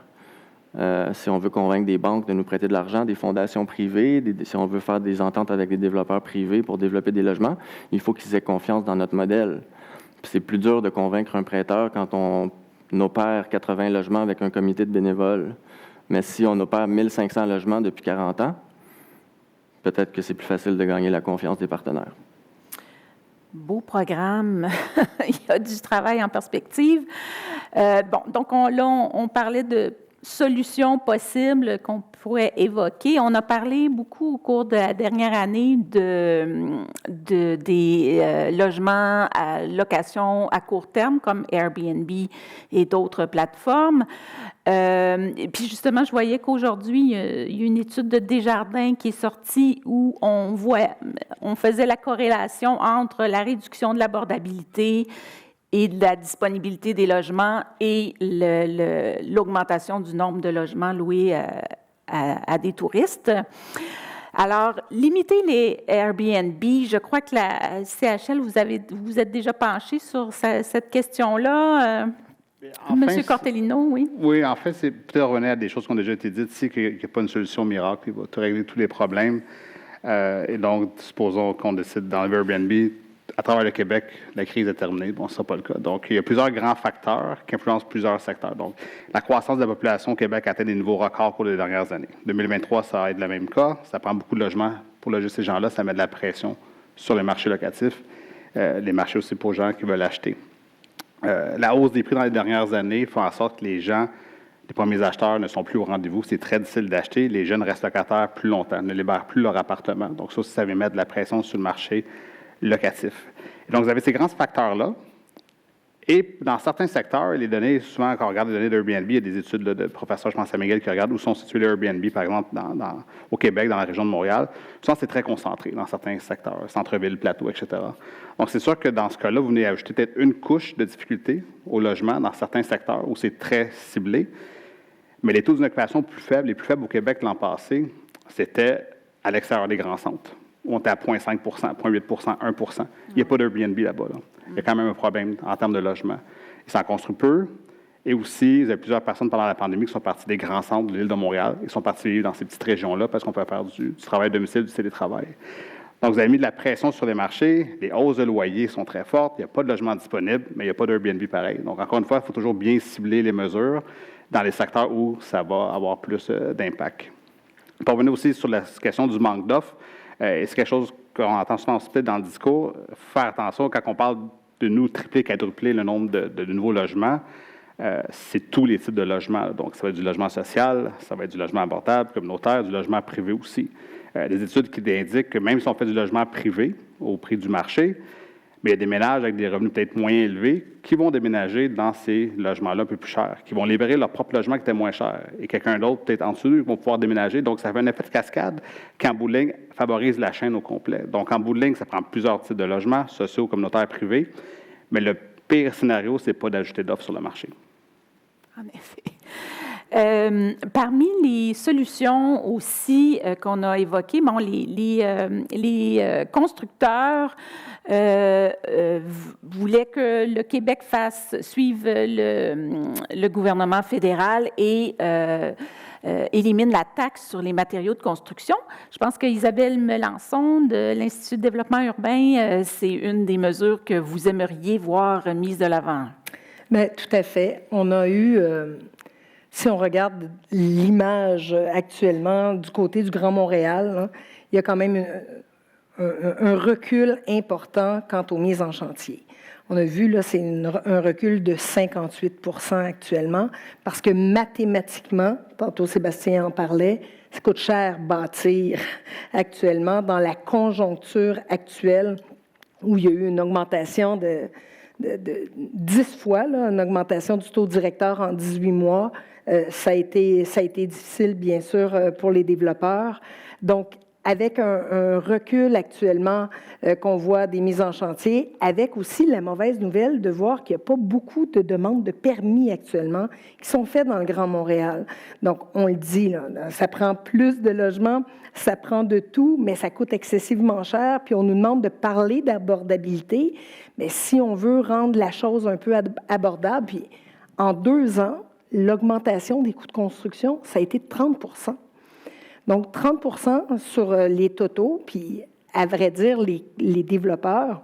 Si on veut convaincre des banques de nous prêter de l'argent, des fondations privées, si on veut faire des ententes avec des développeurs privés pour développer des logements, il faut qu'ils aient confiance dans notre modèle. Puis c'est plus dur de convaincre un prêteur quand on opère 80 logements avec un comité de bénévoles. Mais si on opère 1500 logements depuis 40 ans, peut-être que c'est plus facile de gagner la confiance des partenaires. Beau programme. Il y a du travail en perspective. Donc on parlait de solutions possibles qu'on pourrait évoquer. On a parlé beaucoup au cours de la dernière année des logements à location à court terme comme Airbnb et d'autres plateformes. Et puis justement, je voyais qu'aujourd'hui, il y a une étude de Desjardins qui est sortie où on faisait la corrélation entre la réduction de l'abordabilité et de la disponibilité des logements et l'augmentation du nombre de logements loués à des touristes. Alors, limiter les Airbnb, je crois que la CHL, vous êtes déjà penché sur cette question-là. Monsieur Cortellino, oui. Oui, en fait, c'est peut-être revenir à des choses qui ont déjà été dites ici, qu'il n'y a pas une solution miracle qui va tout régler tous les problèmes. Et donc, supposons qu'on décide d'enlever Airbnb. À travers le Québec, la crise est terminée. Bon, ce ne sera pas le cas. Donc, il y a plusieurs grands facteurs qui influencent plusieurs secteurs. Donc, la croissance de la population au Québec a atteint des niveaux records pour les dernières années. 2023, ça va être le même cas. Ça prend beaucoup de logements pour loger ces gens-là. Ça met de la pression sur les marchés locatifs, les marchés aussi pour gens qui veulent acheter. La hausse des prix dans les dernières années fait en sorte que les premiers acheteurs ne sont plus au rendez-vous. C'est très difficile d'acheter. Les jeunes restent locataires plus longtemps, ne libèrent plus leur appartement. Donc, ça aussi, ça vient mettre de la pression sur le marché locatif. Et donc, vous avez ces grands facteurs-là. Et dans certains secteurs, les données, souvent, quand on regarde les données d'Airbnb, il y a des études de professeurs, je pense à Miguel, qui regardent où sont situés les Airbnb, par exemple, au Québec, dans la région de Montréal. Souvent, c'est très concentré dans certains secteurs, centre-ville, plateau, etc. Donc, c'est sûr que dans ce cas-là, vous venez ajouter peut-être une couche de difficulté au logement dans certains secteurs où c'est très ciblé. Mais les taux d'occupation plus faibles, les plus faibles au Québec l'an passé, c'était à l'extérieur des grands centres. On était à 0,5 0,8 1 Il n'y a pas d'Airbnb là-bas. Là. Il y a quand même un problème en termes de logement. Ils s'en construisent peu. Et aussi, il y a plusieurs personnes pendant la pandémie qui sont parties des grands centres de l'île de Montréal. Ils sont partis vivre dans ces petites régions-là parce qu'on peut faire du travail à domicile, du télétravail. Donc, vous avez mis de la pression sur les marchés. Les hausses de loyers sont très fortes. Il n'y a pas de logement disponible, mais il n'y a pas d'Airbnb pareil. Donc, encore une fois, il faut toujours bien cibler les mesures dans les secteurs où ça va avoir plus d'impact. Pour revenir aussi sur la question du manque d'offres, c'est quelque chose qu'on entend souvent aussi dans le discours. Faire attention, quand on parle de nous tripler, quadrupler le nombre de nouveaux logements, c'est tous les types de logements. Donc, ça va être du logement social, ça va être du logement abordable, communautaire, du logement privé aussi. Des études qui indiquent que même si on fait du logement privé au prix du marché, mais il y a des ménages avec des revenus peut-être moins élevés qui vont déménager dans ces logements-là un peu plus chers, qui vont libérer leur propre logement qui était moins cher. Et quelqu'un d'autre, peut-être en dessous, vont pouvoir déménager. Donc, ça fait un effet de cascade qui, en bout de ligne, favorise la chaîne au complet. Donc, en bout de ligne, ça prend plusieurs types de logements, sociaux, communautaires, privés. Mais le pire scénario, ce n'est pas d'ajouter d'offres sur le marché. En effet. Parmi les solutions aussi qu'on a évoquées, bon, les constructeurs voulaient que le Québec suive le gouvernement fédéral et élimine la taxe sur les matériaux de construction. Je pense qu'Isabelle Melançon de l'Institut de développement urbain, c'est une des mesures que vous aimeriez voir mise de l'avant. Bien, tout à fait. On a eu... Si on regarde l'image actuellement du côté du Grand Montréal, hein, il y a quand même un recul important quant aux mises en chantier. On a vu, là, c'est un recul de 58% actuellement, parce que mathématiquement, tantôt Sébastien en parlait, ça coûte cher bâtir actuellement dans la conjoncture actuelle où il y a eu une augmentation de 10 fois, là, une augmentation du taux directeur en 18 mois. Ça a été difficile, bien sûr, pour les développeurs. Donc, avec un recul actuellement qu'on voit des mises en chantier, avec aussi la mauvaise nouvelle de voir qu'il n'y a pas beaucoup de demandes de permis actuellement qui sont faites dans le Grand Montréal. Donc, on le dit, là, ça prend plus de logements, ça prend de tout, mais ça coûte excessivement cher, puis on nous demande de parler d'abordabilité. Mais si on veut rendre la chose un peu abordable, puis en 2 ans, l'augmentation des coûts de construction, ça a été de 30 %. Donc, 30 % sur les totaux, puis à vrai dire, les développeurs,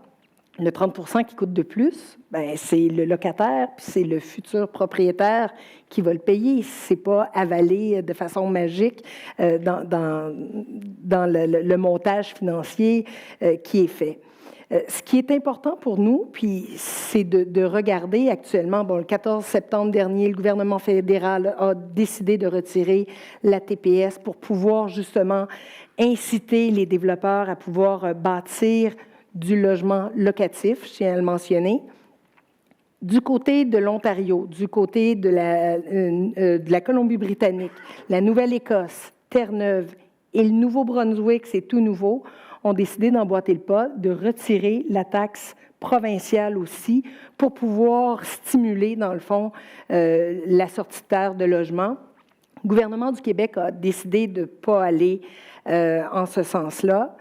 le 30 % qui coûte de plus, bien, c'est le locataire, puis c'est le futur propriétaire qui va le payer. Ce n'est pas avalé de façon magique dans le montage financier qui est fait. Ce qui est important pour nous, puis c'est de regarder actuellement, bon, le 14 septembre dernier, le gouvernement fédéral a décidé de retirer la TPS pour pouvoir justement inciter les développeurs à pouvoir bâtir du logement locatif, je tiens à le mentionner. Du côté de l'Ontario, du côté de la Colombie-Britannique, la Nouvelle-Écosse, Terre-Neuve et le Nouveau-Brunswick, c'est tout nouveau, ont décidé d'emboîter le pas, de retirer la taxe provinciale aussi pour pouvoir stimuler, dans le fond, la sortie de terre de logement. Le gouvernement du Québec a décidé de ne pas aller en ce sens-là.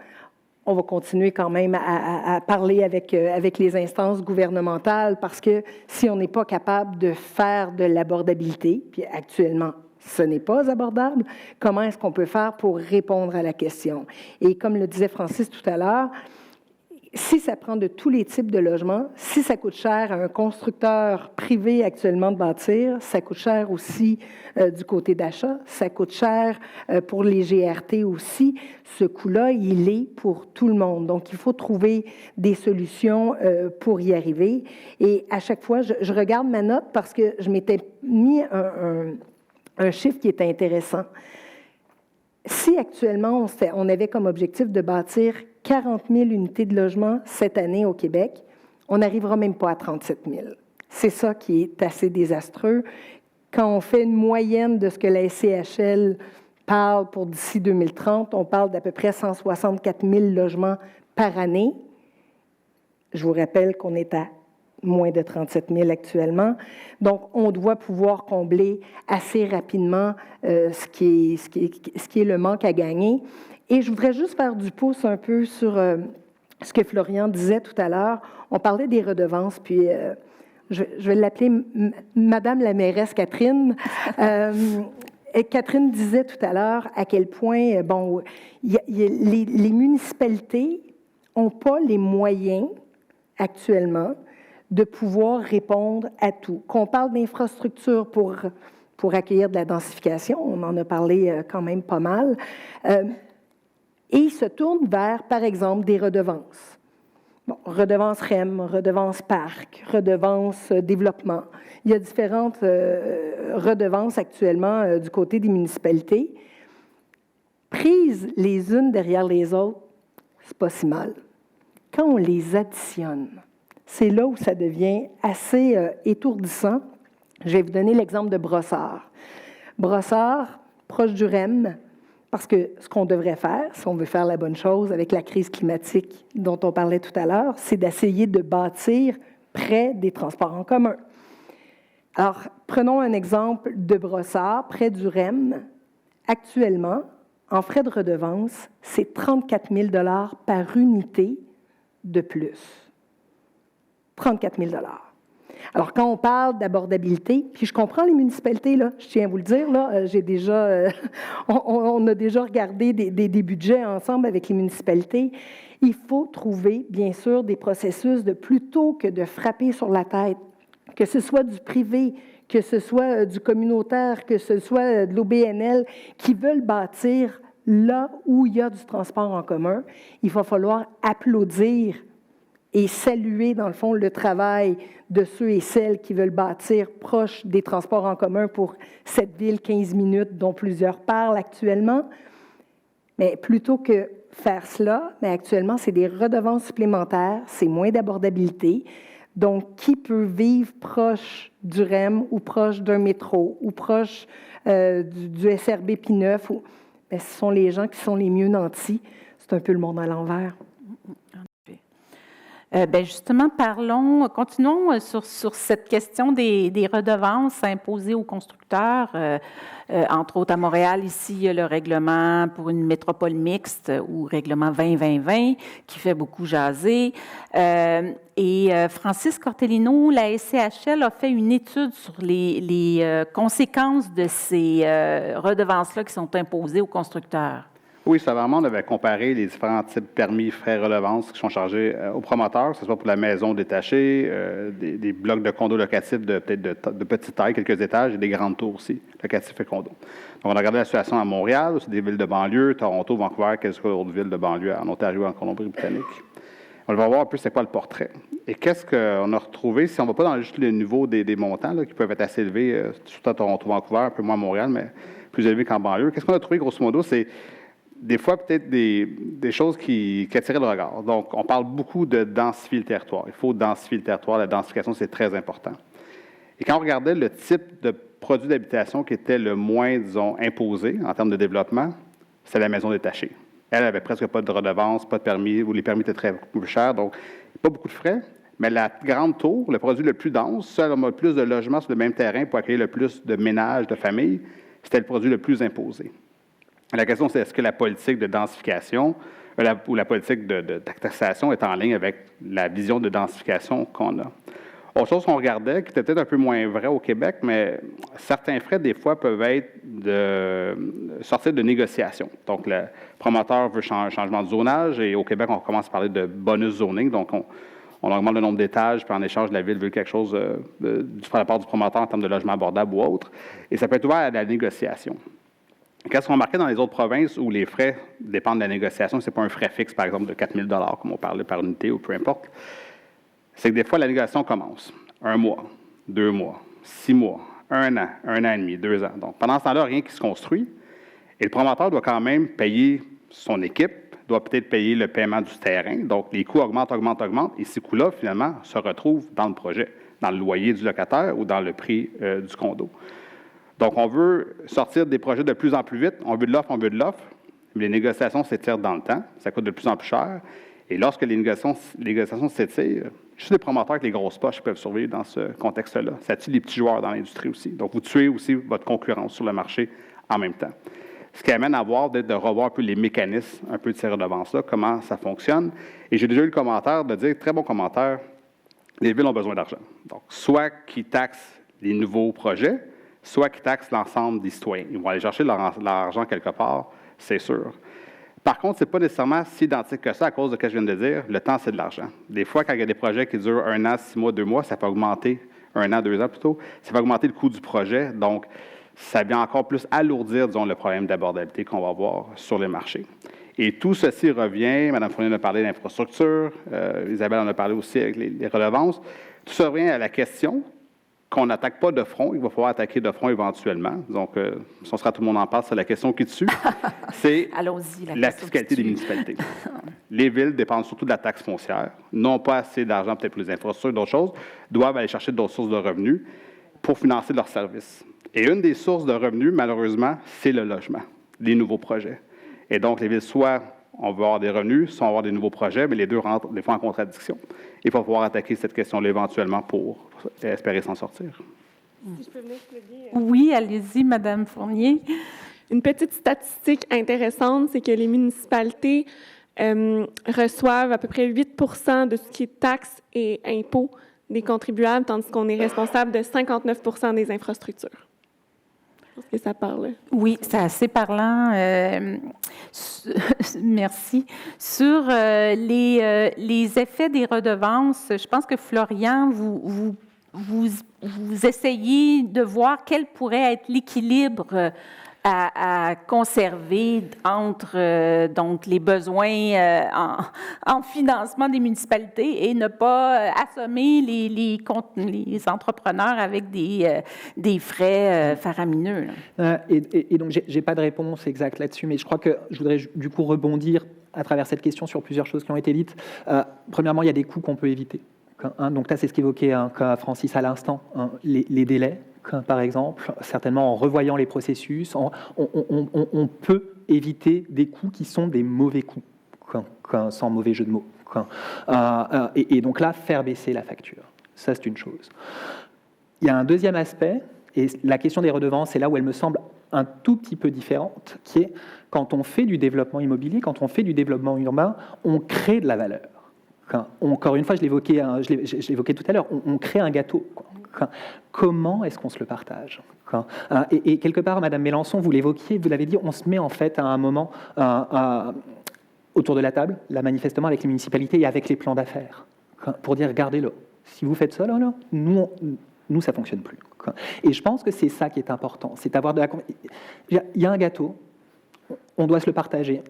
On va continuer quand même à parler avec les instances gouvernementales parce que si on n'est pas capable de faire de l'abordabilité, puis actuellement, ce n'est pas abordable, comment est-ce qu'on peut faire pour répondre à la question? Et comme le disait Francis tout à l'heure, si ça prend de tous les types de logements, si ça coûte cher à un constructeur privé actuellement de bâtir, ça coûte cher aussi du côté d'achat, ça coûte cher pour les GRT aussi. Ce coût-là, il est pour tout le monde. Donc, il faut trouver des solutions pour y arriver. Et à chaque fois, je regarde ma note parce que je m'étais mis un chiffre qui est intéressant. Si actuellement, on avait comme objectif de bâtir 40 000 unités de logement cette année au Québec, on n'arrivera même pas à 37 000. C'est ça qui est assez désastreux. Quand on fait une moyenne de ce que la SCHL parle pour d'ici 2030, on parle d'à peu près 164 000 logements par année. Je vous rappelle qu'on est à moins de 37 000 actuellement. Donc, on doit pouvoir combler assez rapidement ce qui est le manque à gagner. Et je voudrais juste faire du pouce un peu sur ce que Florian disait tout à l'heure. On parlait des redevances, puis je vais l'appeler Madame la mairesse Catherine. Et Catherine disait tout à l'heure à quel point bon, les municipalités n'ont pas les moyens actuellement de pouvoir répondre à tout. Qu'on parle d'infrastructures pour accueillir de la densification, on en a parlé quand même pas mal, et ils se tournent vers, par exemple, des redevances. Bon, redevance REM, redevance parc, redevance développement. Il y a différentes redevances actuellement du côté des municipalités. Prises les unes derrière les autres, c'est pas si mal. Quand on les additionne, c'est là où ça devient assez étourdissant. Je vais vous donner l'exemple de Brossard. Brossard, proche du REM, parce que ce qu'on devrait faire, si on veut faire la bonne chose avec la crise climatique dont on parlait tout à l'heure, c'est d'essayer de bâtir près des transports en commun. Alors, prenons un exemple de Brossard, près du REM. Actuellement, en frais de redevance, c'est 34 000 $ par unité de plus. 34 000 $. Alors, quand on parle d'abordabilité, puis je comprends les municipalités, là, je tiens à vous le dire, là, j'ai déjà, on a déjà regardé des budgets ensemble avec les municipalités. Il faut trouver, bien sûr, des processus de plutôt que de frapper sur la tête, que ce soit du privé, que ce soit du communautaire, que ce soit de l'OBNL, qui veulent bâtir là où il y a du transport en commun. Il va falloir applaudir et saluer, dans le fond, le travail de ceux et celles qui veulent bâtir proche des transports en commun pour cette ville 15 minutes dont plusieurs parlent actuellement. Mais plutôt que faire cela, mais actuellement, c'est des redevances supplémentaires, c'est moins d'abordabilité. Donc, qui peut vivre proche du REM ou proche d'un métro ou proche du SRB P9? Bien, ce sont les gens qui sont les mieux nantis. C'est un peu le monde à l'envers. Bien, justement, continuons sur cette question des redevances imposées aux constructeurs. Entre autres, à Montréal, ici, il y a le règlement pour une métropole mixte ou règlement 20-20-20 qui fait beaucoup jaser. Et Francis Cortellino, la SCHL, a fait une étude sur les conséquences de ces redevances-là qui sont imposées aux constructeurs. Oui, vraiment, on avait comparé les différents types de permis, frais, redevances qui sont chargés aux promoteurs, que ce soit pour la maison détachée, des blocs de condos locatifs peut-être de petite taille, quelques étages, et des grandes tours aussi, locatifs et condos. Donc, on a regardé la situation à Montréal, aussi des villes de banlieue, Toronto, Vancouver, quelques autres villes de banlieue en Ontario, en Colombie-Britannique. On va voir un peu c'est quoi le portrait. Et qu'est-ce qu'on a retrouvé, si on ne va pas dans juste le niveau des montants, là, qui peuvent être assez élevés, surtout à Toronto, Vancouver, un peu moins à Montréal, mais plus élevés qu'en banlieue. Qu'est-ce qu'on a trouvé, grosso modo, c'est des fois peut-être des choses qui attiraient le regard. Donc, on parle beaucoup de densifier le territoire. Il faut densifier le territoire. La densification, c'est très important. Et quand on regardait le type de produit d'habitation qui était le moins, disons, imposé en termes de développement, c'est la maison détachée. Elle n'avait presque pas de redevance, pas de permis, ou les permis étaient très plus chers, donc pas beaucoup de frais. Mais la grande tour, le produit le plus dense, celle qui a le plus de logements sur le même terrain pour accueillir le plus de ménages, de familles, c'était le produit le plus imposé. La question, c'est est-ce que la politique de densification ou la politique de taxation est en ligne avec la vision de densification qu'on a? Autre chose qu'on regardait, qui était peut-être un peu moins vrai au Québec, mais certains frais, des fois, peuvent être de sortir de négociation. Donc, le promoteur veut changement de zonage, et au Québec, on commence à parler de bonus zoning. Donc, on augmente le nombre d'étages, puis en échange, la ville veut quelque chose de la part du promoteur en termes de logement abordable ou autre. Et ça peut être ouvert à la négociation. Qu'est-ce qu'on remarquait dans les autres provinces où les frais dépendent de la négociation, ce n'est pas un frais fixe, par exemple, de 4 000 $, comme on parlait par unité ou peu importe, c'est que des fois, la négociation commence 1 mois, 2 mois, 6 mois, 1 an, 1 an et demi, 2 ans. Donc, pendant ce temps-là, rien qui se construit. Et le promoteur doit quand même payer son équipe, doit peut-être payer le paiement du terrain. Donc, les coûts augmentent. Et ces coûts-là, finalement, se retrouvent dans le projet, dans le loyer du locataire ou dans le prix du condo. Donc, on veut sortir des projets de plus en plus vite. On veut de l'offre, mais les négociations s'étirent dans le temps. Ça coûte de plus en plus cher. Et lorsque les négociations s'étirent, juste les promoteurs avec les grosses poches peuvent survivre dans ce contexte-là. Ça tue les petits joueurs dans l'industrie aussi. Donc, vous tuez aussi votre concurrence sur le marché en même temps. Ce qui amène à de revoir un peu les mécanismes, un peu de ces redevances-là, comment ça fonctionne. Et j'ai déjà eu le commentaire de dire, très bon commentaire, les villes ont besoin d'argent. Donc, soit qu'ils taxent les nouveaux projets, soit qu'ils taxent l'ensemble des citoyens. Ils vont aller chercher leur argent quelque part, c'est sûr. Par contre, ce n'est pas nécessairement si identique que ça à cause de ce que je viens de dire. Le temps, c'est de l'argent. Des fois, quand il y a des projets qui durent 1 an, 6 mois, 2 mois, ça peut augmenter, 1 an, 2 ans plutôt, ça peut augmenter le coût du projet. Donc, ça vient encore plus alourdir, disons, le problème d'abordabilité qu'on va avoir sur les marchés. Et tout ceci revient, Mme Fournier en a parlé d'infrastructure, Isabelle en a parlé aussi avec les redevances, tout ça revient à la question qu'on n'attaque pas de front, il va falloir attaquer de front éventuellement. Donc, si on sera tout le monde en parle, c'est la question qui tue. C'est la fiscalité des municipalités. Les villes dépendent surtout de la taxe foncière, n'ont pas assez d'argent peut-être pour les infrastructures, d'autres choses, doivent aller chercher d'autres sources de revenus pour financer leurs services. Et une des sources de revenus, malheureusement, c'est le logement, les nouveaux projets. Et donc, les villes, soit on veut avoir des revenus, soit on va avoir des nouveaux projets, mais les deux rentrent des fois en contradiction. Il faut pouvoir attaquer cette question-là éventuellement pour espérer s'en sortir. Si je peux venir plugger, Oui, allez-y, Mme Fournier. Une petite statistique intéressante, c'est que les municipalités reçoivent à peu près 8 % de ce qui est taxes et impôts des contribuables, tandis qu'on est responsable de 59 % des infrastructures. Je pense que ça parle. Oui, c'est assez parlant. Merci. Sur les effets des redevances, je pense que Florian, vous essayez de voir quel pourrait être l'équilibre à conserver entre donc les besoins en financement des municipalités et ne pas assommer les entrepreneurs avec des frais faramineux. Et donc, je n'ai pas de réponse exacte là-dessus, mais je crois que je voudrais du coup rebondir à travers cette question sur plusieurs choses qui ont été dites. Premièrement, il y a des coûts qu'on peut éviter. Donc là, c'est ce qu'évoquait Francis à l'instant, les délais. Par exemple, certainement en revoyant les processus, on peut éviter des coûts qui sont des mauvais coûts, sans mauvais jeu de mots. Et donc là, faire baisser la facture, ça c'est une chose. Il y a un deuxième aspect, et la question des redevances, c'est là où elle me semble un tout petit peu différente, qui est quand on fait du développement immobilier, quand on fait du développement urbain, on crée de la valeur. Encore une fois, je l'évoquais tout à l'heure, on crée un gâteau. Comment est-ce qu'on se le partage? Et quelque part, Madame Mélenchon, vous l'évoquiez, vous l'avez dit, on se met en fait à un moment autour de la table, là manifestement avec les municipalités et avec les plans d'affaires, pour dire, regardez-le, si vous faites ça, là, nous, ça ne fonctionne plus. Et je pense que c'est ça qui est important, c'est d'avoir il y a un gâteau, on doit se le partager.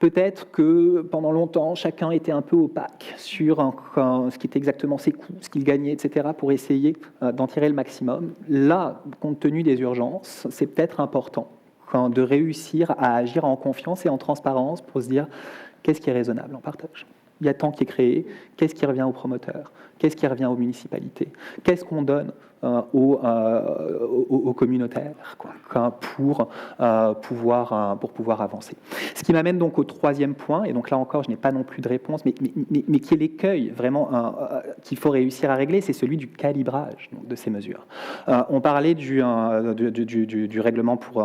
Peut-être que pendant longtemps, chacun était un peu opaque sur ce qui était exactement ses coûts, ce qu'il gagnait, etc., pour essayer d'en tirer le maximum. Là, compte tenu des urgences, c'est peut-être important de réussir à agir en confiance et en transparence pour se dire qu'est-ce qui est raisonnable en partage. Il y a tant qui est créé, qu'est-ce qui revient aux promoteurs, qu'est-ce qui revient aux municipalités, qu'est-ce qu'on donne aux communautaires pour pouvoir avancer. Ce qui m'amène donc au troisième point, et donc là encore je n'ai pas non plus de réponse, mais qui est l'écueil vraiment qu'il faut réussir à régler, c'est celui du calibrage de ces mesures. On parlait du règlement pour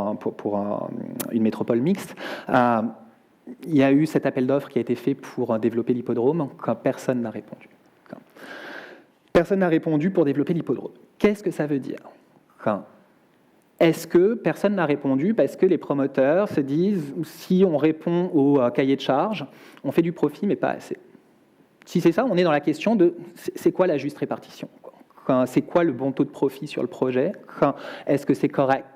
une métropole mixte. Il y a eu cet appel d'offres qui a été fait pour développer l'hippodrome, quand personne n'a répondu. Personne n'a répondu pour développer l'hippodrome. Qu'est-ce que ça veut dire ? Est-ce que personne n'a répondu parce que les promoteurs se disent si on répond au cahier de charge, on fait du profit mais pas assez ? Si c'est ça, on est dans la question de c'est quoi la juste répartition ? C'est quoi le bon taux de profit sur le projet ? Est-ce que c'est correct ?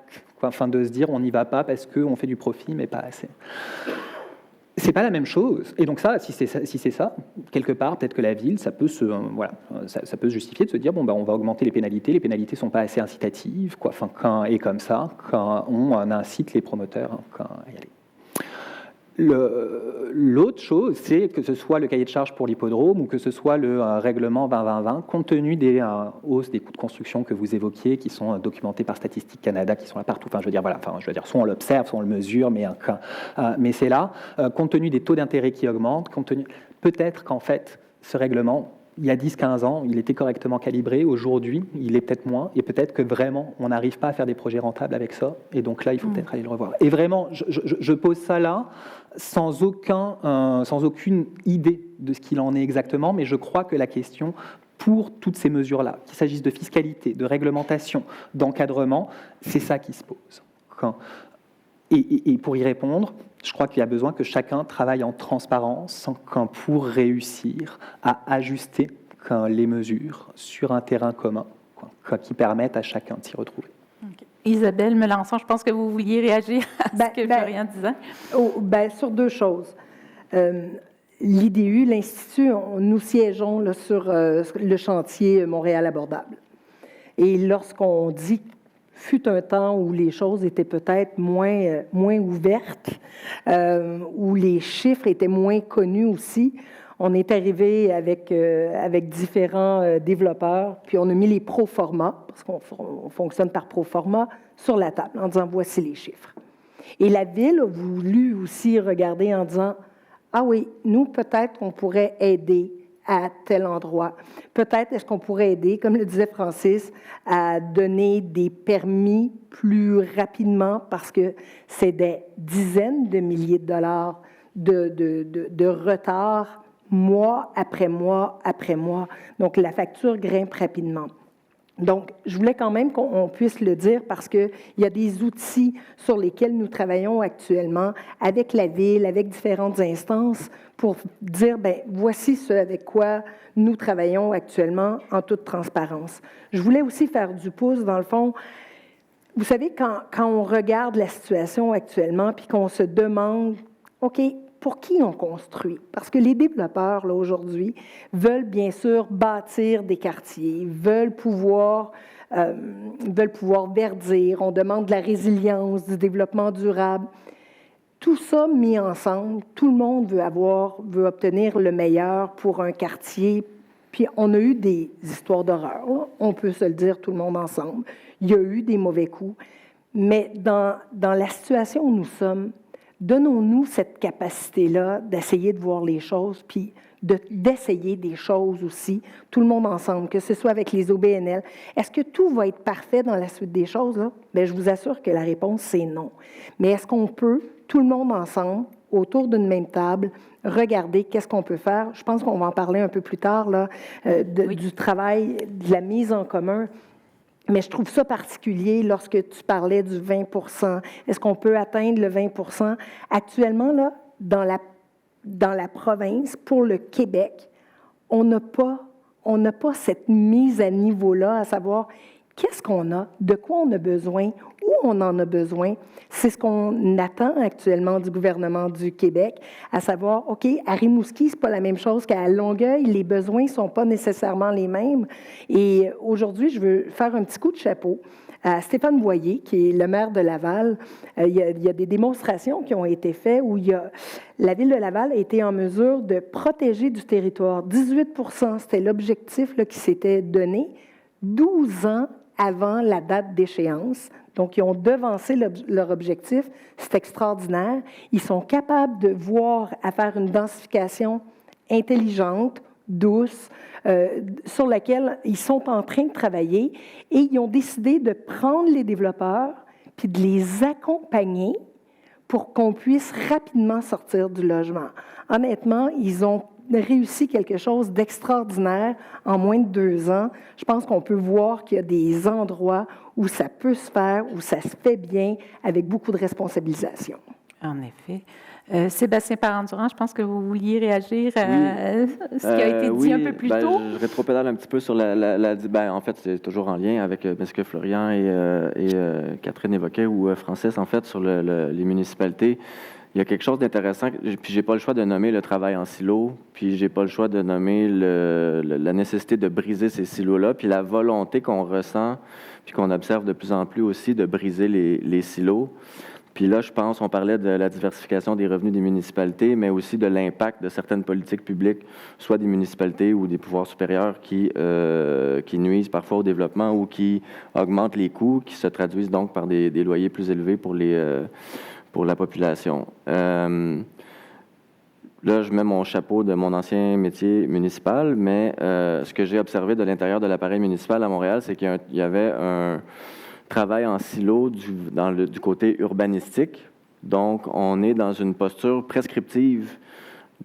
Enfin, de se dire on n'y va pas parce qu'on fait du profit mais pas assez. C'est pas la même chose. Et donc ça, si c'est ça, quelque part, peut-être que la ville, ça peut se justifier de se dire bon on va augmenter les pénalités sont pas assez incitatives, et comme ça, quand on incite les promoteurs à y aller. L'autre chose, c'est que ce soit le cahier de charge pour l'hippodrome ou que ce soit le règlement 2020-2020, compte tenu des hausses des coûts de construction que vous évoquiez, qui sont documentés par Statistique Canada, qui sont là partout. Soit on l'observe, soit on le mesure, mais c'est là. Compte tenu des taux d'intérêt qui augmentent, peut-être qu'en fait, ce règlement, il y a 10-15 ans, il était correctement calibré. Aujourd'hui, il est peut-être moins. Et peut-être que vraiment, on n'arrive pas à faire des projets rentables avec ça. Et donc là, il faut peut-être aller le revoir. Et vraiment, je pose ça là, sans aucune idée de ce qu'il en est exactement. Mais je crois que la question, pour toutes ces mesures-là, qu'il s'agisse de fiscalité, de réglementation, d'encadrement, c'est ça qui se pose. Et pour y répondre, je crois qu'il y a besoin que chacun travaille en transparence pour réussir à ajuster les mesures sur un terrain commun qui permettent à chacun de s'y retrouver. Okay. Isabelle Melançon, je pense que vous vouliez réagir à ce que Florian disait. Sur deux choses. L'IDU, l'Institut, nous siégeons là, sur le chantier Montréal abordable. Et lorsqu'on dit fut un temps où les choses étaient peut-être moins ouvertes, où les chiffres étaient moins connus aussi. On est arrivé avec différents développeurs, puis on a mis les pro-forma, parce qu'on fonctionne par pro-forma, sur la table, en disant voici les chiffres. Et la Ville a voulu aussi regarder en disant ah oui, nous peut-être on pourrait aider à tel endroit. Peut-être est-ce qu'on pourrait aider, comme le disait Francis, à donner des permis plus rapidement parce que c'est des dizaines de milliers de dollars de retard, mois après mois après mois. Donc, la facture grimpe rapidement. Donc, je voulais quand même qu'on puisse le dire parce qu'il y a des outils sur lesquels nous travaillons actuellement avec la Ville, avec différentes instances pour dire, voici ce avec quoi nous travaillons actuellement en toute transparence. Je voulais aussi faire du pouce, dans le fond. Vous savez, quand on regarde la situation actuellement puis qu'on se demande, OK, pour qui on construit? Parce que les développeurs, là, aujourd'hui, veulent bien sûr bâtir des quartiers, veulent pouvoir verdir, on demande de la résilience, du développement durable. Tout ça mis ensemble, tout le monde veut obtenir le meilleur pour un quartier. Puis on a eu des histoires d'horreur, là. On peut se le dire tout le monde ensemble. Il y a eu des mauvais coups. Mais dans la situation où nous sommes, donnons-nous cette capacité-là d'essayer de voir les choses, puis d'essayer des choses aussi, tout le monde ensemble, que ce soit avec les OBNL. Est-ce que tout va être parfait dans la suite des choses, là? Bien, je vous assure que la réponse, c'est non. Mais est-ce qu'on peut, tout le monde ensemble, autour d'une même table, regarder qu'est-ce qu'on peut faire? Je pense qu'on va en parler un peu plus tard, là, du travail, de la mise en commun. Mais je trouve ça particulier lorsque tu parlais du 20 %. Est-ce qu'on peut atteindre le 20 %? Actuellement, là, dans la province, pour le Québec, on n'a pas cette mise à niveau-là, à savoir qu'est-ce qu'on a, de quoi on a besoin, où on en a besoin. C'est ce qu'on attend actuellement du gouvernement du Québec, à savoir, OK, à Rimouski, c'est pas la même chose qu'à Longueuil, les besoins sont pas nécessairement les mêmes. Et aujourd'hui, je veux faire un petit coup de chapeau à Stéphane Boyer, qui est le maire de Laval. Il y a des démonstrations qui ont été faites où la Ville de Laval a été en mesure de protéger du territoire. 18 % c'était l'objectif qui s'était donné 12 ans avant la date d'échéance. Donc, ils ont devancé leur objectif. C'est extraordinaire. Ils sont capables de voir à faire une densification intelligente, douce, sur laquelle ils sont en train de travailler, et ils ont décidé de prendre les développeurs puis de les accompagner pour qu'on puisse rapidement sortir du logement. Honnêtement, ils ont réussi quelque chose d'extraordinaire en moins de 2 ans. Je pense qu'on peut voir qu'il y a des endroits où ça peut se faire, où ça se fait bien, avec beaucoup de responsabilisation. En effet. Sébastien Parent-Durand, je pense que vous vouliez réagir à ce qui a été dit un peu plus tôt. Je rétropédale un petit peu sur en fait, c'est toujours en lien avec ce que Florian et Catherine évoquaient, ou Francis, en fait, sur les municipalités. Il y a quelque chose d'intéressant, puis j'ai pas le choix de nommer le travail en silo, puis j'ai pas le choix de nommer la nécessité de briser ces silos-là, puis la volonté qu'on ressent, puis qu'on observe de plus en plus aussi de briser les silos. Puis là, je pense, on parlait de la diversification des revenus des municipalités, mais aussi de l'impact de certaines politiques publiques, soit des municipalités ou des pouvoirs supérieurs qui nuisent parfois au développement ou qui augmentent les coûts, qui se traduisent donc par des loyers plus élevés pour la population. Là, je mets mon chapeau de mon ancien métier municipal, mais ce que j'ai observé de l'intérieur de l'appareil municipal à Montréal, c'est qu'il y avait un travail en silo du côté urbanistique. Donc, on est dans une posture prescriptive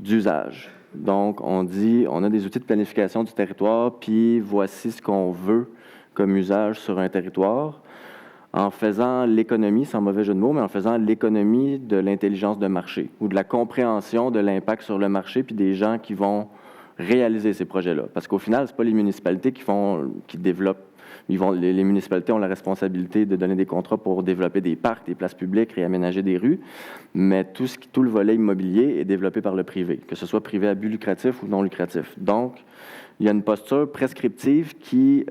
d'usage. Donc, on dit, on a des outils de planification du territoire, puis voici ce qu'on veut comme usage sur un territoire, en faisant l'économie, sans mauvais jeu de mots, mais en faisant l'économie de l'intelligence de marché ou de la compréhension de l'impact sur le marché, puis des gens qui vont réaliser ces projets-là. Parce qu'au final, ce n'est pas les municipalités qui développent. Les municipalités ont la responsabilité de donner des contrats pour développer des parcs, des places publiques, réaménager des rues, mais tout le volet immobilier est développé par le privé, que ce soit privé à but lucratif ou non lucratif. Donc, il y a une posture prescriptive qui,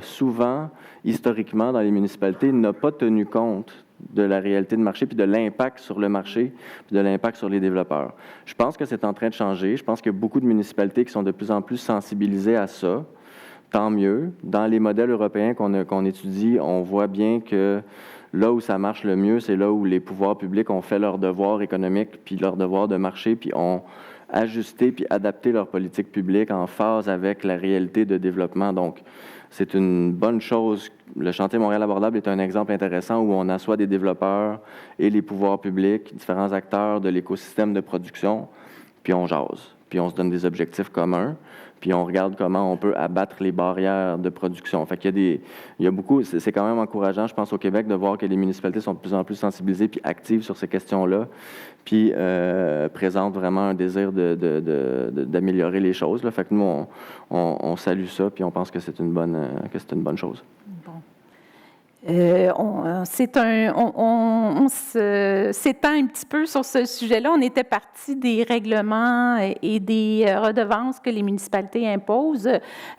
souvent, historiquement, dans les municipalités, n'a pas tenu compte de la réalité de marché, puis de l'impact sur le marché, puis de l'impact sur les développeurs. Je pense que c'est en train de changer. Je pense qu'il y a beaucoup de municipalités qui sont de plus en plus sensibilisées à ça. Tant mieux. Dans les modèles européens qu'on étudie, on voit bien que là où ça marche le mieux, c'est là où les pouvoirs publics ont fait leur devoir économique, puis leur devoir de marché, puis ont ajusté puis adapté leur politique publique en phase avec la réalité de développement. Donc, c'est une bonne chose. Le chantier Montréal abordable est un exemple intéressant où on assoit des développeurs et les pouvoirs publics, différents acteurs de l'écosystème de production, puis on jase, puis on se donne des objectifs communs, puis on regarde comment on peut abattre les barrières de production. Fait qu'il y a beaucoup, c'est quand même encourageant, je pense, au Québec, de voir que les municipalités sont de plus en plus sensibilisées puis actives sur ces questions-là, puis présentent vraiment un désir d'améliorer les choses. Là. Fait que nous, on salue ça, puis on pense que c'est une bonne chose. Bon. On s'étend un petit peu sur ce sujet-là. On était parti des règlements et des redevances que les municipalités imposent.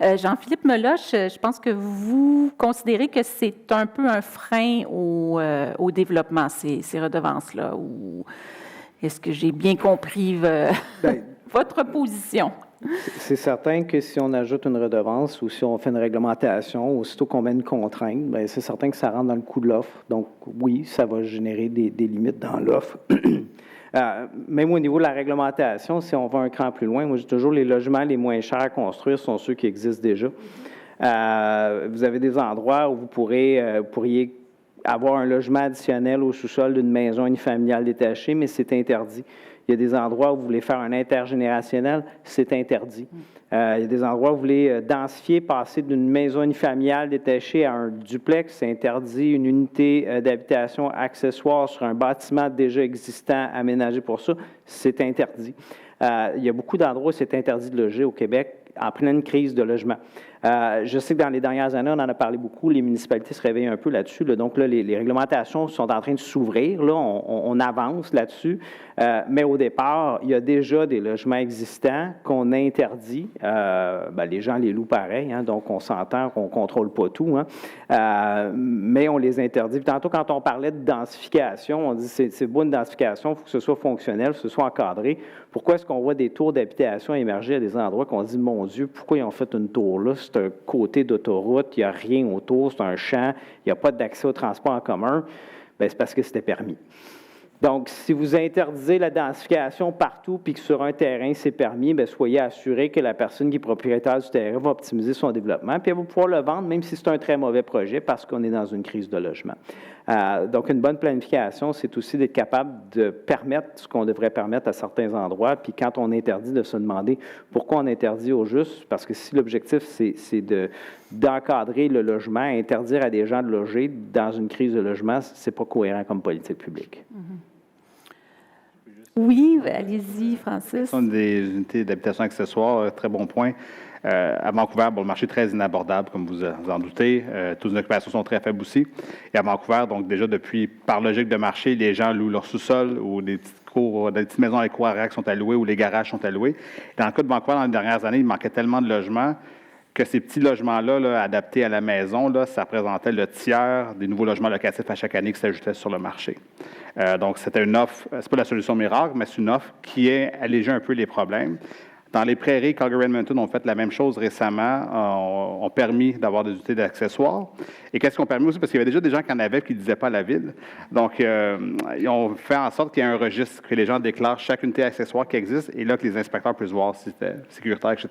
Jean-Philippe Meloche, je pense que vous considérez que c'est un peu un frein au développement, ces redevances-là, ou est-ce que j'ai bien compris votre position? C'est certain que si on ajoute une redevance ou si on fait une réglementation, aussitôt qu'on met une contrainte, bien, c'est certain que ça rentre dans le coût de l'offre. Donc, oui, ça va générer des limites dans l'offre. Même au niveau de la réglementation, si on va un cran plus loin, moi, je dis toujours les logements les moins chers à construire sont ceux qui existent déjà. Vous avez des endroits où vous pourriez avoir un logement additionnel au sous-sol d'une maison unifamiliale détachée, mais c'est interdit. Il y a des endroits où vous voulez faire un intergénérationnel, c'est interdit. Il y a des endroits où vous voulez densifier, passer d'une maison unifamiliale détachée à un duplex, c'est interdit. Une unité d'habitation accessoire sur un bâtiment déjà existant aménagé pour ça, c'est interdit. Il y a beaucoup d'endroits où c'est interdit de loger au Québec en pleine crise de logement. Je sais que dans les dernières années, on en a parlé beaucoup, les municipalités se réveillent un peu là-dessus. Là. Donc là, les réglementations sont en train de s'ouvrir. Là, on avance là-dessus. Mais au départ, il y a déjà des logements existants qu'on interdit. Les gens les louent pareil, hein, donc on s'entend qu'on ne contrôle pas tout. Hein, mais on les interdit. Puis tantôt, quand on parlait de densification, on dit c'est beau une densification, il faut que ce soit fonctionnel, que ce soit encadré. Pourquoi est-ce qu'on voit des tours d'habitation émerger à des endroits qu'on dit, mon Dieu, pourquoi ils ont fait une tour là? C'est un côté d'autoroute, il n'y a rien autour, c'est un champ, il n'y a pas d'accès au transport en commun. Bien, c'est parce que c'était permis. Donc, si vous interdisez la densification partout puis que sur un terrain, c'est permis, bien, soyez assurés que la personne qui est propriétaire du terrain va optimiser son développement puis elle va pouvoir le vendre, même si c'est un très mauvais projet parce qu'on est dans une crise de logement. Donc, une bonne planification, c'est aussi d'être capable de permettre ce qu'on devrait permettre à certains endroits. Puis quand on interdit, de se demander pourquoi on interdit au juste, parce que si l'objectif, c'est d'encadrer le logement, interdire à des gens de loger dans une crise de logement, c'est pas cohérent comme politique publique. Oui, allez-y, Francis. Ce sont des unités d'habitation accessoires, très bon point. À Vancouver, le marché est très inabordable, comme vous en doutez. Taux d'occupation sont très faibles aussi. Et à Vancouver, donc déjà depuis, par logique de marché, les gens louent leur sous-sol ou des petites maisons avec cours arrière qui sont allouées ou les garages sont alloués. Dans le cas de Vancouver, dans les dernières années, il manquait tellement de logements que ces petits logements-là, adaptés à la maison, là, ça représentait le tiers des nouveaux logements locatifs à chaque année qui s'ajoutaient sur le marché. Donc, c'était une offre, c'est pas la solution miracle, mais c'est une offre qui a allégé un peu les problèmes. Dans les prairies, Calgary et Edmonton ont fait la même chose récemment, ont permis d'avoir des unités d'accessoires. Et qu'est-ce qu'on permet aussi? Parce qu'il y avait déjà des gens qui en avaient et qui ne disaient pas à la ville. Donc, ils ont fait en sorte qu'il y ait un registre, que les gens déclarent chaque unité accessoire qui existe, et là, que les inspecteurs puissent voir si c'était sécuritaire, etc.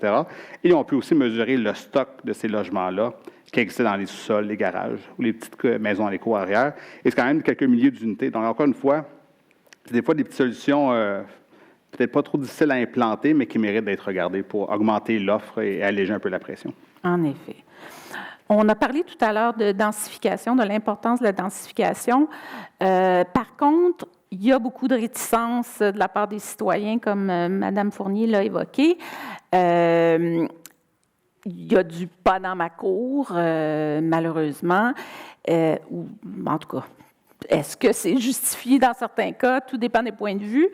Et on peut aussi mesurer le stock de ces logements-là qui existaient dans les sous-sols, les garages ou les petites maisons dans les cours arrière. Et c'est quand même quelques milliers d'unités. Donc, encore une fois, c'est des fois des petites solutions peut-être pas trop difficiles à implanter, mais qui méritent d'être regardées pour augmenter l'offre et alléger un peu la pression. En effet. On a parlé tout à l'heure de densification, de l'importance de la densification. Par contre, il y a beaucoup de réticence de la part des citoyens, comme Mme Fournier l'a évoqué. Il y a du pas dans ma cour, malheureusement, ou en tout cas, est-ce que c'est justifié dans certains cas? Tout dépend des points de vue.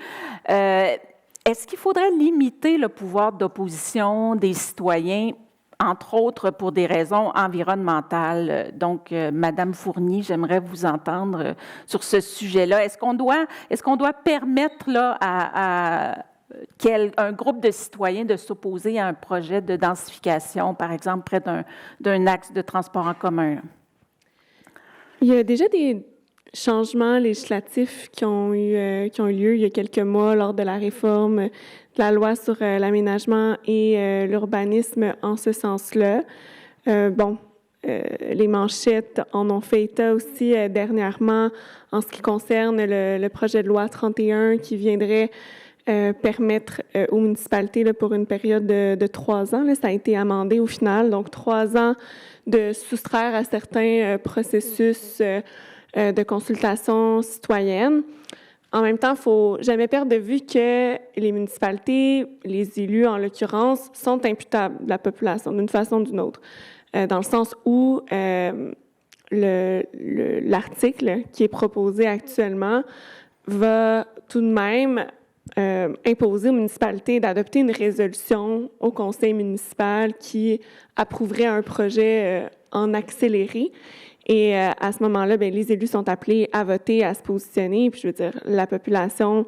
Est-ce qu'il faudrait limiter le pouvoir d'opposition des citoyens, entre autres pour des raisons environnementales? Donc, Madame Fournier, j'aimerais vous entendre sur ce sujet-là. Est-ce qu'on doit permettre là, à un groupe de citoyens de s'opposer à un projet de densification, par exemple, près d'un axe de transport en commun? Il y a déjà des changements législatifs qui ont eu lieu il y a quelques mois lors de la réforme de la loi sur l'aménagement et l'urbanisme en ce sens-là. Les manchettes en ont fait état aussi dernièrement en ce qui concerne le projet de loi 31 qui viendrait permettre aux municipalités là, pour une période de 3 ans, là, ça a été amendé au final, donc 3 ans de soustraire à certains processus de consultation citoyenne. En même temps, il ne faut jamais perdre de vue que les municipalités, les élus en l'occurrence, sont imputables de la population d'une façon ou d'une autre, dans le sens où l'article qui est proposé actuellement va tout de même imposer aux municipalités d'adopter une résolution au conseil municipal qui approuverait un projet en accéléré. Et à ce moment-là, bien, les élus sont appelés à voter, à se positionner. Puis je veux dire, la population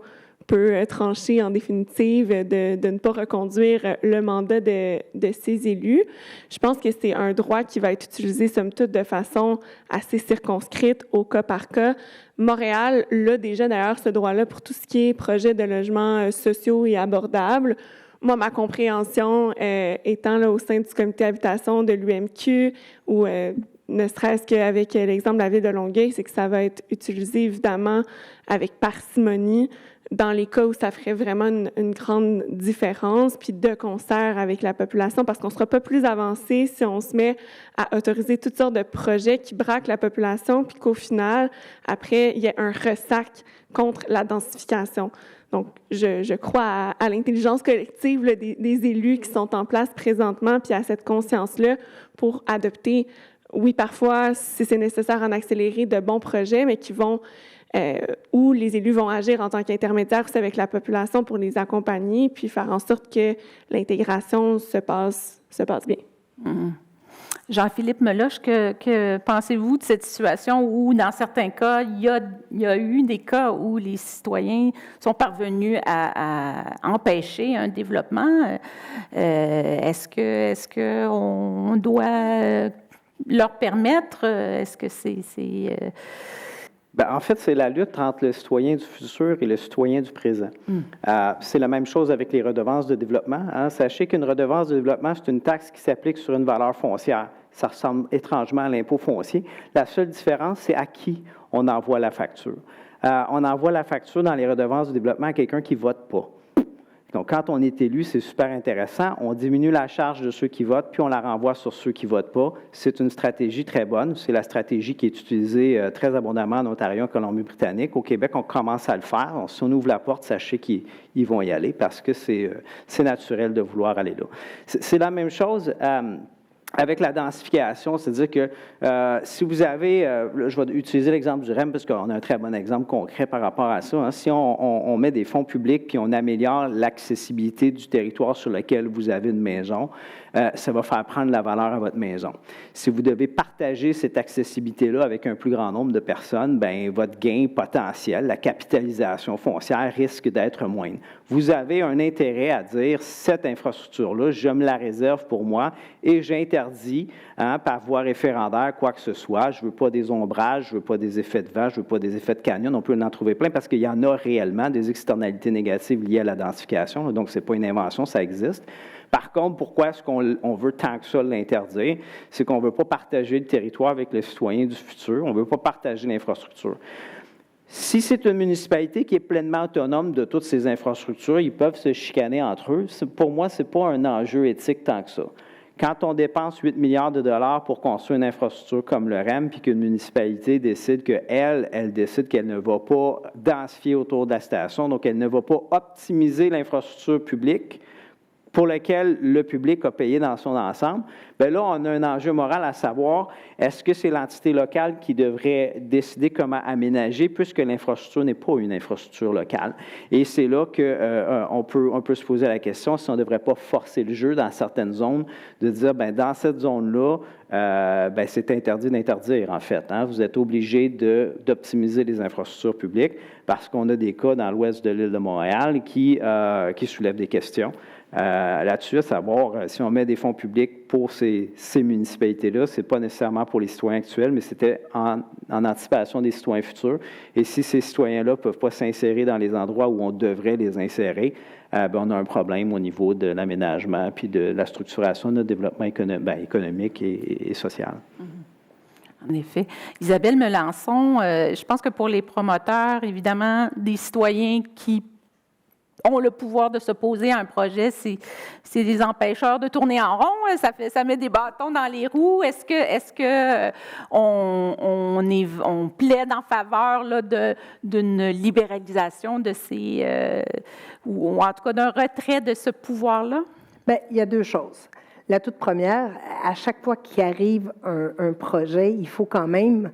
peut trancher en définitive de ne pas reconduire le mandat de ces élus. Je pense que c'est un droit qui va être utilisé, somme toute, de façon assez circonscrite, au cas par cas. Montréal l'a déjà d'ailleurs, ce droit-là, pour tout ce qui est projet de logements sociaux et abordables. Moi, ma compréhension étant là, au sein du comité habitation de l'UMQ, ou ne serait-ce qu'avec l'exemple de la ville de Longueuil, c'est que ça va être utilisé évidemment avec parcimonie dans les cas où ça ferait vraiment une grande différence, puis de concert avec la population, parce qu'on ne sera pas plus avancé si on se met à autoriser toutes sortes de projets qui braquent la population, puis qu'au final, après, il y a un ressac contre la densification. Donc, je crois à l'intelligence collective là, des élus qui sont en place présentement, puis à cette conscience-là pour adopter, oui, parfois, si c'est nécessaire, en accélérer de bons projets, mais qui vont, où les élus vont agir en tant qu'intermédiaires aussi avec la population pour les accompagner, puis faire en sorte que l'intégration se passe bien. Mm-hmm. Jean-Philippe Meloche, que pensez-vous de cette situation où, dans certains cas, il y a eu des cas où les citoyens sont parvenus à empêcher un développement? Est-ce qu'on doit leur permettre? Est-ce que c'est... Bien, en fait, c'est la lutte entre le citoyen du futur et le citoyen du présent. C'est la même chose avec les redevances de développement. Hein. Sachez qu'une redevance de développement, c'est une taxe qui s'applique sur une valeur foncière. Ça ressemble étrangement à l'impôt foncier. La seule différence, c'est à qui on envoie la facture. On envoie la facture dans les redevances de développement à quelqu'un qui ne vote pas. Donc, quand on est élu, c'est super intéressant. On diminue la charge de ceux qui votent, puis on la renvoie sur ceux qui ne votent pas. C'est une stratégie très bonne. C'est la stratégie qui est utilisée très abondamment en Ontario, en Colombie-Britannique. Au Québec, on commence à le faire. Si on ouvre la porte, sachez qu'ils vont y aller parce que c'est naturel de vouloir aller là. C'est la même chose avec la densification, c'est-à-dire que si vous avez, je vais utiliser l'exemple du REM parce qu'on a un très bon exemple concret par rapport à ça. Hein. Si on met des fonds publics puis on améliore l'accessibilité du territoire sur lequel vous avez une maison, ça va faire prendre la valeur à votre maison. Si vous devez partager cette accessibilité-là avec un plus grand nombre de personnes, bien, votre gain potentiel, la capitalisation foncière risque d'être moindre. Vous avez un intérêt à dire, cette infrastructure-là, je me la réserve pour moi et j'interdis, par voie référendaire, quoi que ce soit. Je ne veux pas des ombrages, je ne veux pas des effets de vent, je ne veux pas des effets de canyon. On peut en trouver plein parce qu'il y en a réellement des externalités négatives liées à la densification. Donc, ce n'est pas une invention, ça existe. Par contre, pourquoi est-ce qu'on veut tant que ça l'interdire? C'est qu'on ne veut pas partager le territoire avec les citoyens du futur. On ne veut pas partager l'infrastructure. Si c'est une municipalité qui est pleinement autonome de toutes ces infrastructures, ils peuvent se chicaner entre eux. Pour moi, ce n'est pas un enjeu éthique tant que ça. Quand on dépense 8 milliards de dollars pour construire une infrastructure comme le REM, puis qu'une municipalité décide elle décide qu'elle ne va pas densifier autour de la station, donc elle ne va pas optimiser l'infrastructure publique, pour lequel le public a payé dans son ensemble, bien là, on a un enjeu moral à savoir, est-ce que c'est l'entité locale qui devrait décider comment aménager, puisque l'infrastructure n'est pas une infrastructure locale. Et c'est là qu'on peut se poser la question si on ne devrait pas forcer le jeu dans certaines zones, de dire, bien, dans cette zone-là, bien, c'est interdit d'interdire, en fait. Hein. Vous êtes obligé d'optimiser les infrastructures publiques parce qu'on a des cas dans l'ouest de l'île de Montréal qui soulèvent des questions. Là-dessus, à savoir, si on met des fonds publics pour ces municipalités-là, ce n'est pas nécessairement pour les citoyens actuels, mais c'était en anticipation des citoyens futurs. Et si ces citoyens-là ne peuvent pas s'insérer dans les endroits où on devrait les insérer, bien, on a un problème au niveau de l'aménagement puis de la structuration de notre développement économique et social. En effet. Isabelle Melançon, je pense que pour les promoteurs, évidemment, des citoyens qui ont le pouvoir de s'opposer à un projet, c'est des empêcheurs de tourner en rond, ça met des bâtons dans les roues. Est-ce que on plaide en faveur là, d'une libéralisation de ces, ou en tout cas d'un retrait de ce pouvoir-là? Bien, il y a deux choses. La toute première, à chaque fois qu'il arrive un projet, il faut quand même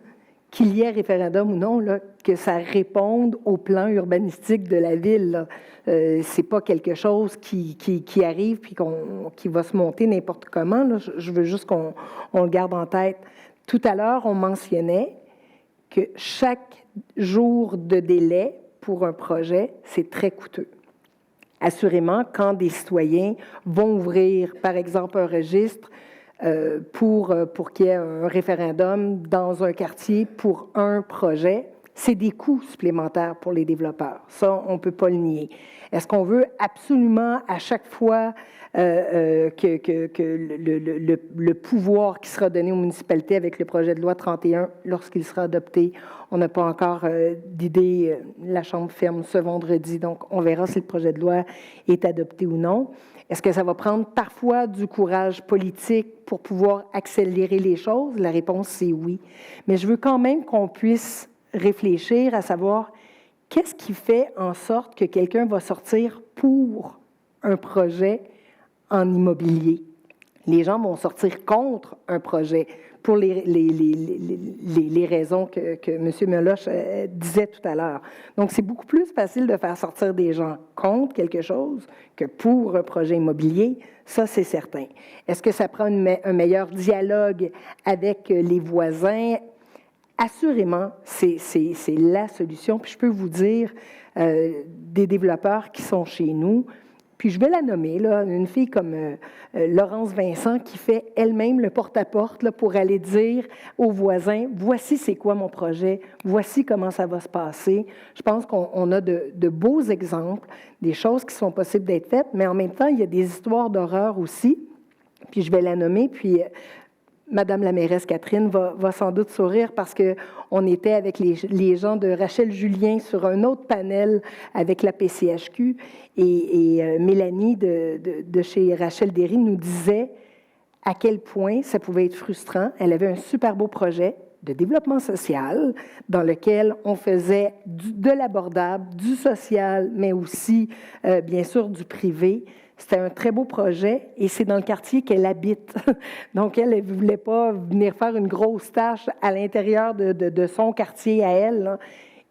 qu'il y ait référendum ou non, là, que ça réponde au plan urbanistique de la ville. C'est pas quelque chose qui arrive puis qui va se monter n'importe comment. Là. Je veux juste qu'on le garde en tête. Tout à l'heure, on mentionnait que chaque jour de délai pour un projet, c'est très coûteux. Assurément, quand des citoyens vont ouvrir, par exemple, un registre pour qu'il y ait un référendum dans un quartier pour un projet, c'est des coûts supplémentaires pour les développeurs. Ça, on ne peut pas le nier. Est-ce qu'on veut absolument, à chaque fois, que le pouvoir qui sera donné aux municipalités avec le projet de loi 31, lorsqu'il sera adopté, on n'a pas encore d'idée, la Chambre ferme ce vendredi, donc on verra si le projet de loi est adopté ou non. Est-ce que ça va prendre parfois du courage politique pour pouvoir accélérer les choses? La réponse, c'est oui. Mais je veux quand même qu'on puisse réfléchir à savoir qu'est-ce qui fait en sorte que quelqu'un va sortir pour un projet en immobilier? Les gens vont sortir contre un projet pour les raisons que M. Meloche disait tout à l'heure. Donc, c'est beaucoup plus facile de faire sortir des gens contre quelque chose que pour un projet immobilier. Ça, c'est certain. Est-ce que ça prend un meilleur dialogue avec les voisins? Assurément, c'est la solution. Puis je peux vous dire, des développeurs qui sont chez nous, puis je vais la nommer, là, une fille comme Laurence Vincent qui fait elle-même le porte-à-porte là, pour aller dire aux voisins, voici c'est quoi mon projet, voici comment ça va se passer. Je pense qu'on a de beaux exemples, des choses qui sont possibles d'être faites, mais en même temps, il y a des histoires d'horreur aussi, puis je vais la nommer, puis Madame la mairesse Catherine va sans doute sourire parce qu'on était avec les gens de Rachel Julien sur un autre panel avec la PCHQ et Mélanie de chez Rachel Derry nous disait à quel point ça pouvait être frustrant. Elle avait un super beau projet de développement social dans lequel on faisait de l'abordable, du social, mais aussi, bien sûr, du privé. C'était un très beau projet et c'est dans le quartier qu'elle habite. Donc, elle ne voulait pas venir faire une grosse tâche à l'intérieur de son quartier à elle. Là.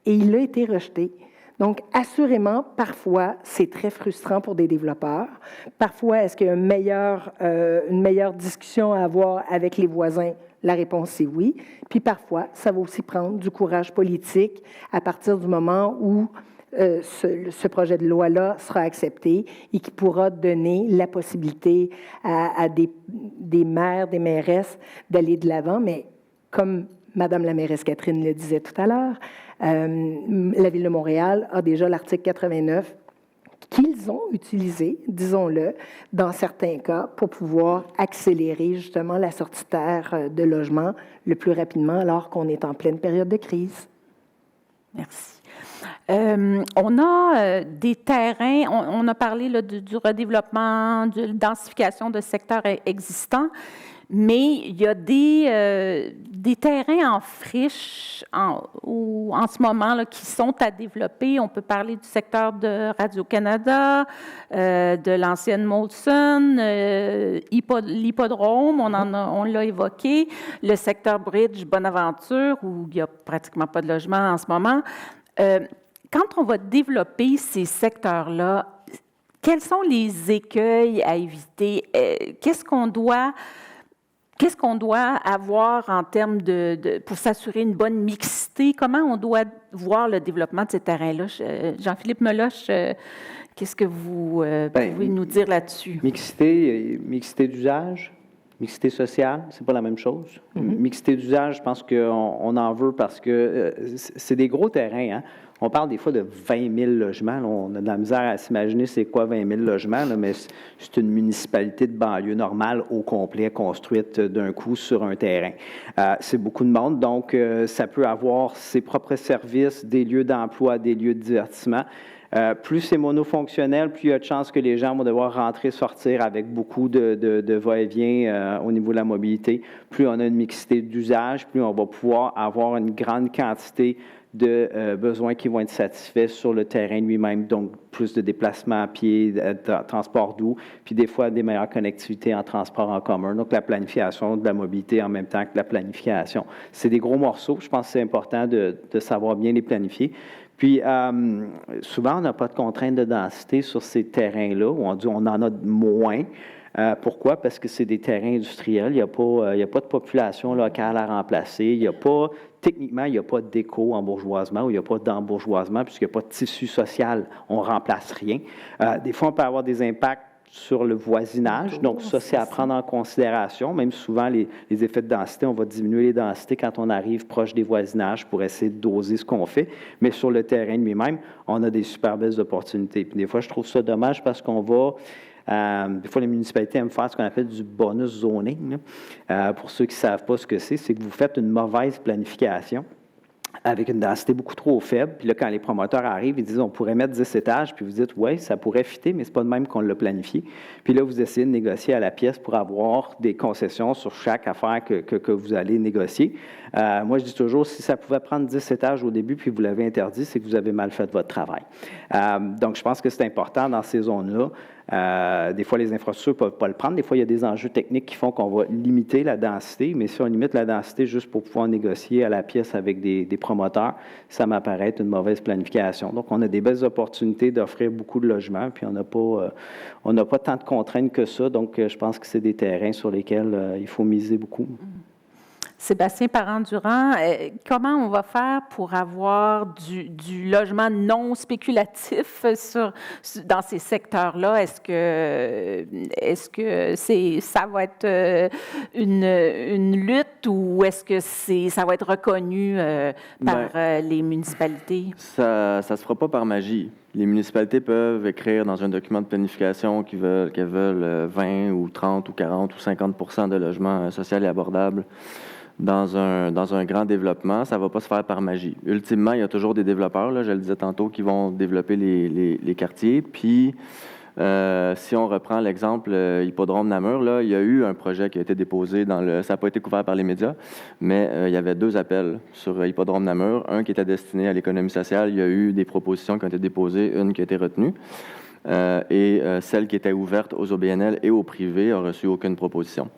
Et il a été rejeté. Donc, assurément, parfois, c'est très frustrant pour des développeurs. Parfois, est-ce qu'il y a une meilleure discussion à avoir avec les voisins? La réponse est oui. Puis parfois, ça va aussi prendre du courage politique à partir du moment où ce projet de loi-là sera accepté et qui pourra donner la possibilité à des maires, des mairesses d'aller de l'avant. Mais comme Madame la mairesse Catherine le disait tout à l'heure, la Ville de Montréal a déjà l'article 89 qu'ils ont utilisé, disons-le, dans certains cas, pour pouvoir accélérer justement la sortie de terre de logement le plus rapidement alors qu'on est en pleine période de crise. Merci. On a des terrains, on a parlé là, du redéveloppement, de la densification de secteurs existants, mais il y a des terrains en friche en ce moment là, qui sont à développer. On peut parler du secteur de Radio-Canada, de l'ancienne Molson, l'hippodrome, on l'a évoqué, le secteur Bridge, Bonaventure, où il n'y a pratiquement pas de logement en ce moment. Quand on va développer ces secteurs-là, quels sont les écueils à éviter? Qu'est-ce qu'on doit avoir en termes pour s'assurer une bonne mixité? Comment on doit voir le développement de ces terrains-là? Jean-Philippe Meloche, qu'est-ce que vous pouvez nous dire là-dessus? Mixité d'usage, mixité sociale, c'est pas la même chose. Mm-hmm. Mixité d'usage, je pense qu'on en veut parce que c'est des gros terrains, hein? On parle des fois de 20 000 logements. Là, on a de la misère à s'imaginer c'est quoi 20 000 logements, là, mais c'est une municipalité de banlieue normale au complet construite d'un coup sur un terrain. C'est beaucoup de monde, donc ça peut avoir ses propres services, des lieux d'emploi, des lieux de divertissement. Plus c'est monofonctionnel, plus il y a de chances que les gens vont devoir rentrer, sortir avec beaucoup de va-et-vient au niveau de la mobilité. Plus on a une mixité d'usage, plus on va pouvoir avoir une grande quantité de besoins qui vont être satisfaits sur le terrain lui-même, donc plus de déplacements à pied, transport doux, puis des fois des meilleures connectivités en transport en commun, donc la planification de la mobilité en même temps que la planification. C'est des gros morceaux, je pense que c'est important de savoir bien les planifier. Puis, souvent, on n'a pas de contrainte de densité sur ces terrains-là, où on dit on en a moins. Pourquoi? Parce que c'est des terrains industriels, il n'y a pas de population locale à remplacer, techniquement, il n'y a pas d'éco-embourgeoisement ou il n'y a pas d'embourgeoisement puisqu'il n'y a pas de tissu social, on ne remplace rien. Des fois, on peut avoir des impacts sur le voisinage, donc ça, c'est à prendre en considération. Même souvent, les effets de densité, on va diminuer les densités quand on arrive proche des voisinages pour essayer de doser ce qu'on fait. Mais sur le terrain lui-même, on a des super belles opportunités. Puis des fois, je trouve ça dommage parce qu'on va... des fois, les municipalités aiment faire ce qu'on appelle du bonus zoning. Pour ceux qui ne savent pas ce que c'est que vous faites une mauvaise planification. avec une densité beaucoup trop faible. Puis là, quand les promoteurs arrivent, ils disent on pourrait mettre 10 étages, puis vous dites oui, ça pourrait fitter, mais c'est pas de même qu'on l'a planifié. Puis là, vous essayez de négocier à la pièce pour avoir des concessions sur chaque affaire que vous allez négocier. Moi, je dis toujours, si ça pouvait prendre 10 étages au début, puis vous l'avez interdit, c'est que vous avez mal fait votre travail. Donc, je pense que c'est important dans ces zones-là. Des fois, les infrastructures ne peuvent pas le prendre. Des fois, il y a des enjeux techniques qui font qu'on va limiter la densité, mais si on limite la densité juste pour pouvoir négocier à la pièce avec des promoteurs, ça m'apparaît être une mauvaise planification. Donc, on a des belles opportunités d'offrir beaucoup de logements, puis on n'a pas tant de contraintes que ça. Donc, je pense que c'est des terrains sur lesquels il faut miser beaucoup. Sébastien Parent-Durand, comment on va faire pour avoir du logement non spéculatif dans ces secteurs-là? Est-ce que ça va être une lutte ou est-ce que ça va être reconnu par les municipalités? Ça ne se fera pas par magie. Les municipalités peuvent écrire dans un document de planification qu'elles veulent 20 ou 30 ou 40 ou 50 % de logements sociaux et abordables dans un grand développement. Ça ne va pas se faire par magie. Ultimement, il y a toujours des développeurs, là, je le disais tantôt, qui vont développer les quartiers. Puis, si on reprend l'exemple Hippodrome Namur, là, il y a eu un projet qui a été déposé ça n'a pas été couvert par les médias, mais il y avait 2 appels sur Hippodrome Namur. Un qui était destiné à l'économie sociale. Il y a eu des propositions qui ont été déposées, une qui a été retenue. Et celle qui était ouverte aux OBNL et aux privés n'a reçu aucune proposition.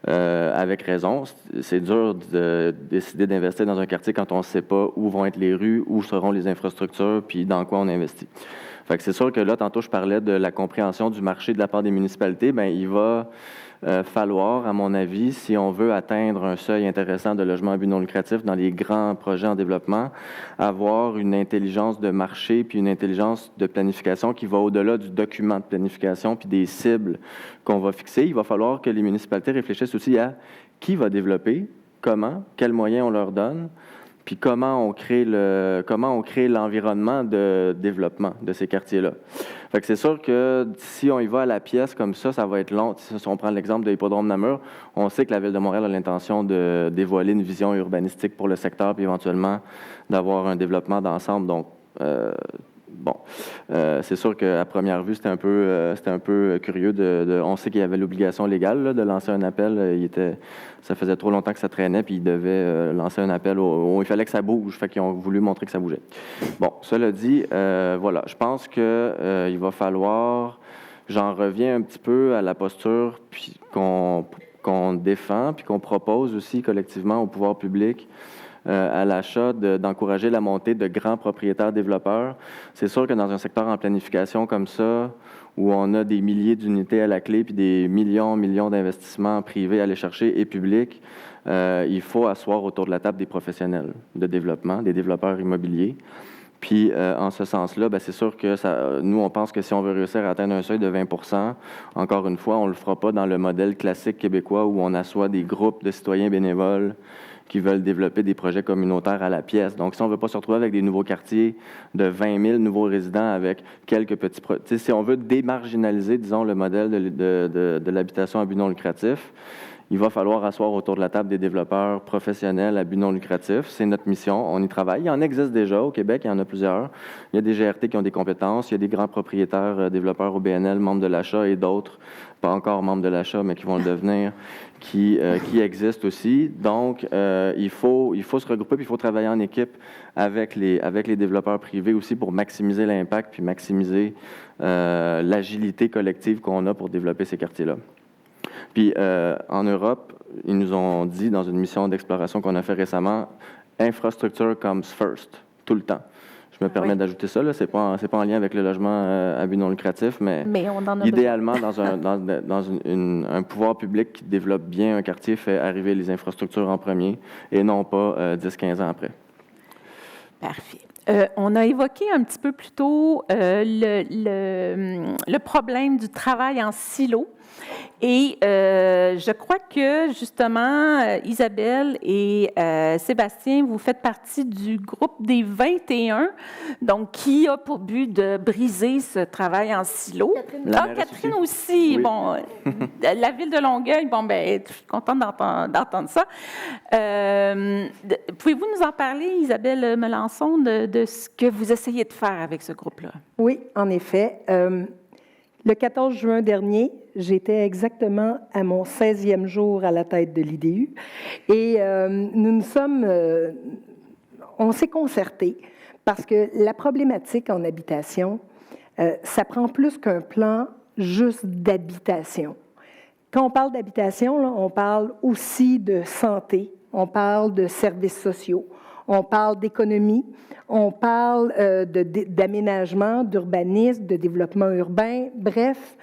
Avec raison, c'est dur de décider d'investir dans un quartier quand on ne sait pas où vont être les rues, où seront les infrastructures, puis dans quoi on investit. Fait que c'est sûr que là, tantôt, je parlais de la compréhension du marché de la part des municipalités. Bien, il va falloir, à mon avis, si on veut atteindre un seuil intéressant de logement à but non lucratif dans les grands projets en développement, avoir une intelligence de marché puis une intelligence de planification qui va au-delà du document de planification puis des cibles qu'on va fixer. Il va falloir que les municipalités réfléchissent aussi à qui va développer, comment, quels moyens on leur donne, puis comment on crée l'environnement de développement de ces quartiers-là. Fait que c'est sûr que si on y va à la pièce comme ça va être long. Si on prend l'exemple de l'Hippodrome Namur, on sait que la Ville de Montréal a l'intention de dévoiler une vision urbanistique pour le secteur, puis éventuellement d'avoir un développement d'ensemble. Donc, c'est sûr qu'à première vue, c'était un peu curieux. On sait qu'il y avait l'obligation légale là, de lancer un appel. Ça faisait trop longtemps que ça traînait, puis ils devaient lancer un appel où il fallait que ça bouge. Fait qu'ils ont voulu montrer que ça bougeait. Bon, cela dit, voilà, je pense qu'il va falloir. J'en reviens un petit peu à la posture puis qu'on défend, puis qu'on propose aussi collectivement au pouvoir public. À l'achat, d'encourager la montée de grands propriétaires développeurs. C'est sûr que dans un secteur en planification comme ça, où on a des milliers d'unités à la clé puis des millions d'investissements privés à aller chercher et publics, il faut asseoir autour de la table des professionnels de développement, des développeurs immobiliers. Puis, en ce sens-là, bien, c'est sûr que nous, on pense que si on veut réussir à atteindre un seuil de 20 %, encore une fois, on ne le fera pas dans le modèle classique québécois où on assoit des groupes de citoyens bénévoles qui veulent développer des projets communautaires à la pièce. Donc, si on ne veut pas se retrouver avec des nouveaux quartiers de 20 000 nouveaux résidents avec quelques petits projets, si on veut démarginaliser, disons, le modèle de l'habitation à but non lucratif, il va falloir asseoir autour de la table des développeurs professionnels à but non lucratif. C'est notre mission, on y travaille. Il y en existe déjà au Québec, il y en a plusieurs. Il y a des GRT qui ont des compétences, il y a des grands propriétaires, développeurs OBNL, membres de l'achat et d'autres, pas encore membres de l'achat, mais qui vont le devenir, qui existent aussi. Donc, il faut se regrouper, puis il faut travailler en équipe avec les développeurs privés aussi pour maximiser l'impact, puis maximiser l'agilité collective qu'on a pour développer ces quartiers-là. Puis, en Europe, ils nous ont dit, dans une mission d'exploration qu'on a fait récemment, « Infrastructure comes first », tout le temps. Je me permets d'ajouter ça, là, c'est pas en lien avec le logement à but non lucratif, mais on en a idéalement, dans un pouvoir public qui développe bien un quartier, fait arriver les infrastructures en premier et non pas 10-15 ans après. Parfait. On a évoqué un petit peu plus tôt le problème du travail en silo. Et je crois que, justement, Isabelle et Sébastien, vous faites partie du groupe des 21, donc qui a pour but de briser ce travail en silo. Catherine aussi. Oui. Bon, la ville de Longueuil, bon, ben, je suis contente d'entendre ça. Pouvez-vous nous en parler, Isabelle Melançon, de ce que vous essayez de faire avec ce groupe-là? Oui, en effet. Le 14 juin dernier, j'étais exactement à mon 16e jour à la tête de l'IDU et on s'est concertés parce que la problématique en habitation, ça prend plus qu'un plan juste d'habitation. Quand on parle d'habitation, là, on parle aussi de santé, on parle de services sociaux, on parle d'économie, on parle d'aménagement, d'urbanisme, de développement urbain. Bref,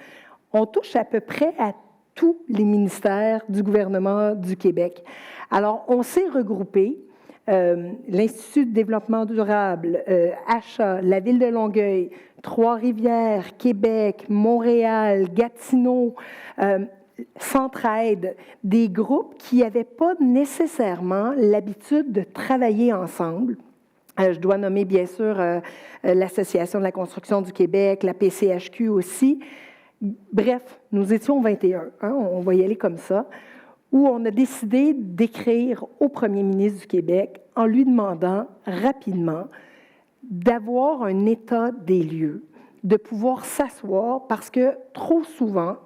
on touche à peu près à tous les ministères du gouvernement du Québec. Alors, on s'est regroupés, l'Institut de développement durable, Achat, la Ville de Longueuil, Trois-Rivières, Québec, Montréal, Gatineau, Centraide, des groupes qui n'avaient pas nécessairement l'habitude de travailler ensemble. Je dois nommer bien sûr l'Association de la construction du Québec, la PCHQ aussi. Bref, nous étions 21, on va y aller comme ça, où on a décidé d'écrire au premier ministre du Québec en lui demandant rapidement d'avoir un état des lieux, de pouvoir s'asseoir parce que trop souvent,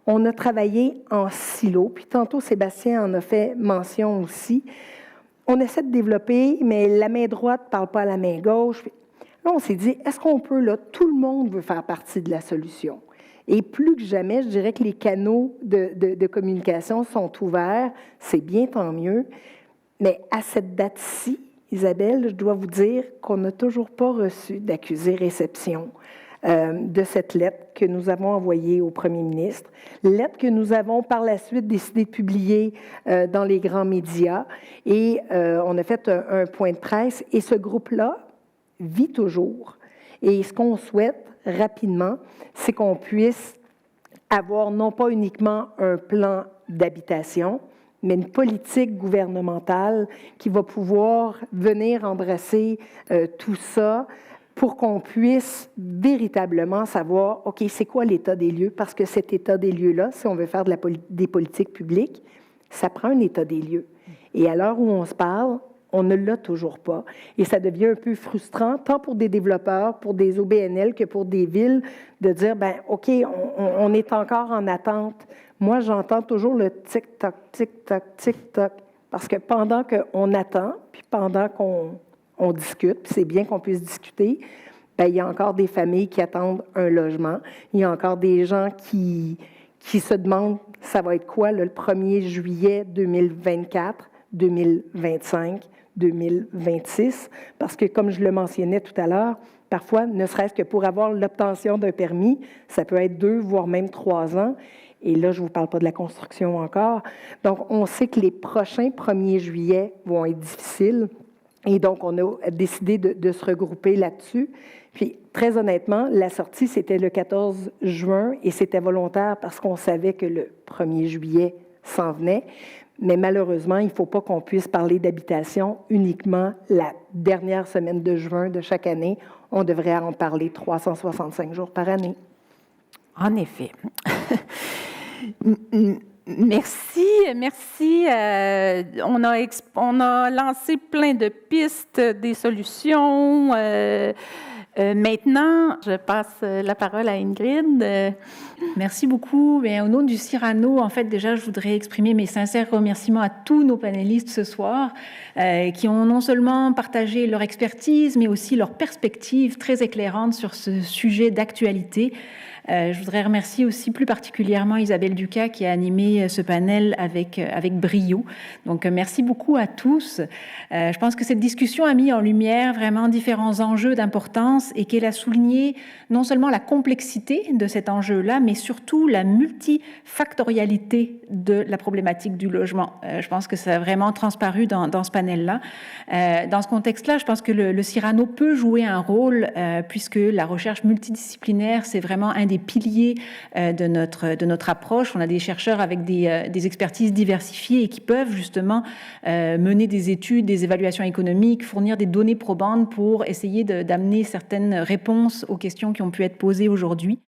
on a travaillé en silo. Puis tantôt, Sébastien en a fait mention aussi. On essaie de développer, mais la main droite ne parle pas à la main gauche. Là, on s'est dit, est-ce qu'on peut, là, tout le monde veut faire partie de la solution. Et plus que jamais, je dirais que les canaux de communication sont ouverts. C'est bien, tant mieux. Mais à cette date-ci, Isabelle, je dois vous dire qu'on n'a toujours pas reçu d'accusé-réception de cette lettre que nous avons envoyée au premier ministre, lettre que nous avons par la suite décidé de publier dans les grands médias. Et on a fait un point de presse. Et ce groupe-là vit toujours. Et ce qu'on souhaite rapidement, c'est qu'on puisse avoir non pas uniquement un plan d'habitation, mais une politique gouvernementale qui va pouvoir venir embrasser tout ça pour qu'on puisse véritablement savoir, OK, c'est quoi l'état des lieux? Parce que cet état des lieux-là, si on veut faire des politiques publiques, ça prend un état des lieux. Et à l'heure où on se parle, on ne l'a toujours pas. Et ça devient un peu frustrant, tant pour des développeurs, pour des OBNL que pour des villes, de dire, ben OK, on est encore en attente. Moi, j'entends toujours le tic-toc, tic-toc, tic-toc. Parce que pendant qu'on attend, puis pendant qu'on discute, puis c'est bien qu'on puisse discuter, bien, il y a encore des familles qui attendent un logement. Il y a encore des gens qui se demandent, ça va être quoi le 1er juillet 2024, 2025, 2026? Parce que, comme je le mentionnais tout à l'heure, parfois, ne serait-ce que pour avoir l'obtention d'un permis, ça peut être 2, voire même 3 ans. Et là, je ne vous parle pas de la construction encore. Donc, on sait que les prochains 1er juillet vont être difficiles. Et donc, on a décidé de se regrouper là-dessus. Puis, très honnêtement, la sortie, c'était le 14 juin et c'était volontaire parce qu'on savait que le 1er juillet s'en venait. Mais malheureusement, il ne faut pas qu'on puisse parler d'habitation uniquement la dernière semaine de juin de chaque année. On devrait en parler 365 jours par année. En effet. Merci. On a lancé plein de pistes, des solutions. Maintenant, je passe la parole à Ingrid. Merci beaucoup. Bien, au nom du Cyrano, en fait, déjà, je voudrais exprimer mes sincères remerciements à tous nos panélistes ce soir qui ont non seulement partagé leur expertise, mais aussi leur perspective très éclairante sur ce sujet d'actualité. Je voudrais remercier aussi plus particulièrement Isabelle Ducas qui a animé ce panel avec brio. Donc, merci beaucoup à tous. Je pense que cette discussion a mis en lumière vraiment différents enjeux d'importance et qu'elle a souligné non seulement la complexité de cet enjeu-là, mais surtout la multifactorialité de la problématique du logement. Je pense que ça a vraiment transparu dans ce panel-là. Dans ce contexte-là, je pense que le Cyrano peut jouer un rôle puisque la recherche multidisciplinaire, c'est vraiment un des des piliers de notre approche. On a des chercheurs avec des expertises diversifiées et qui peuvent justement mener des études, des évaluations économiques, fournir des données probantes pour essayer d'amener certaines réponses aux questions qui ont pu être posées aujourd'hui.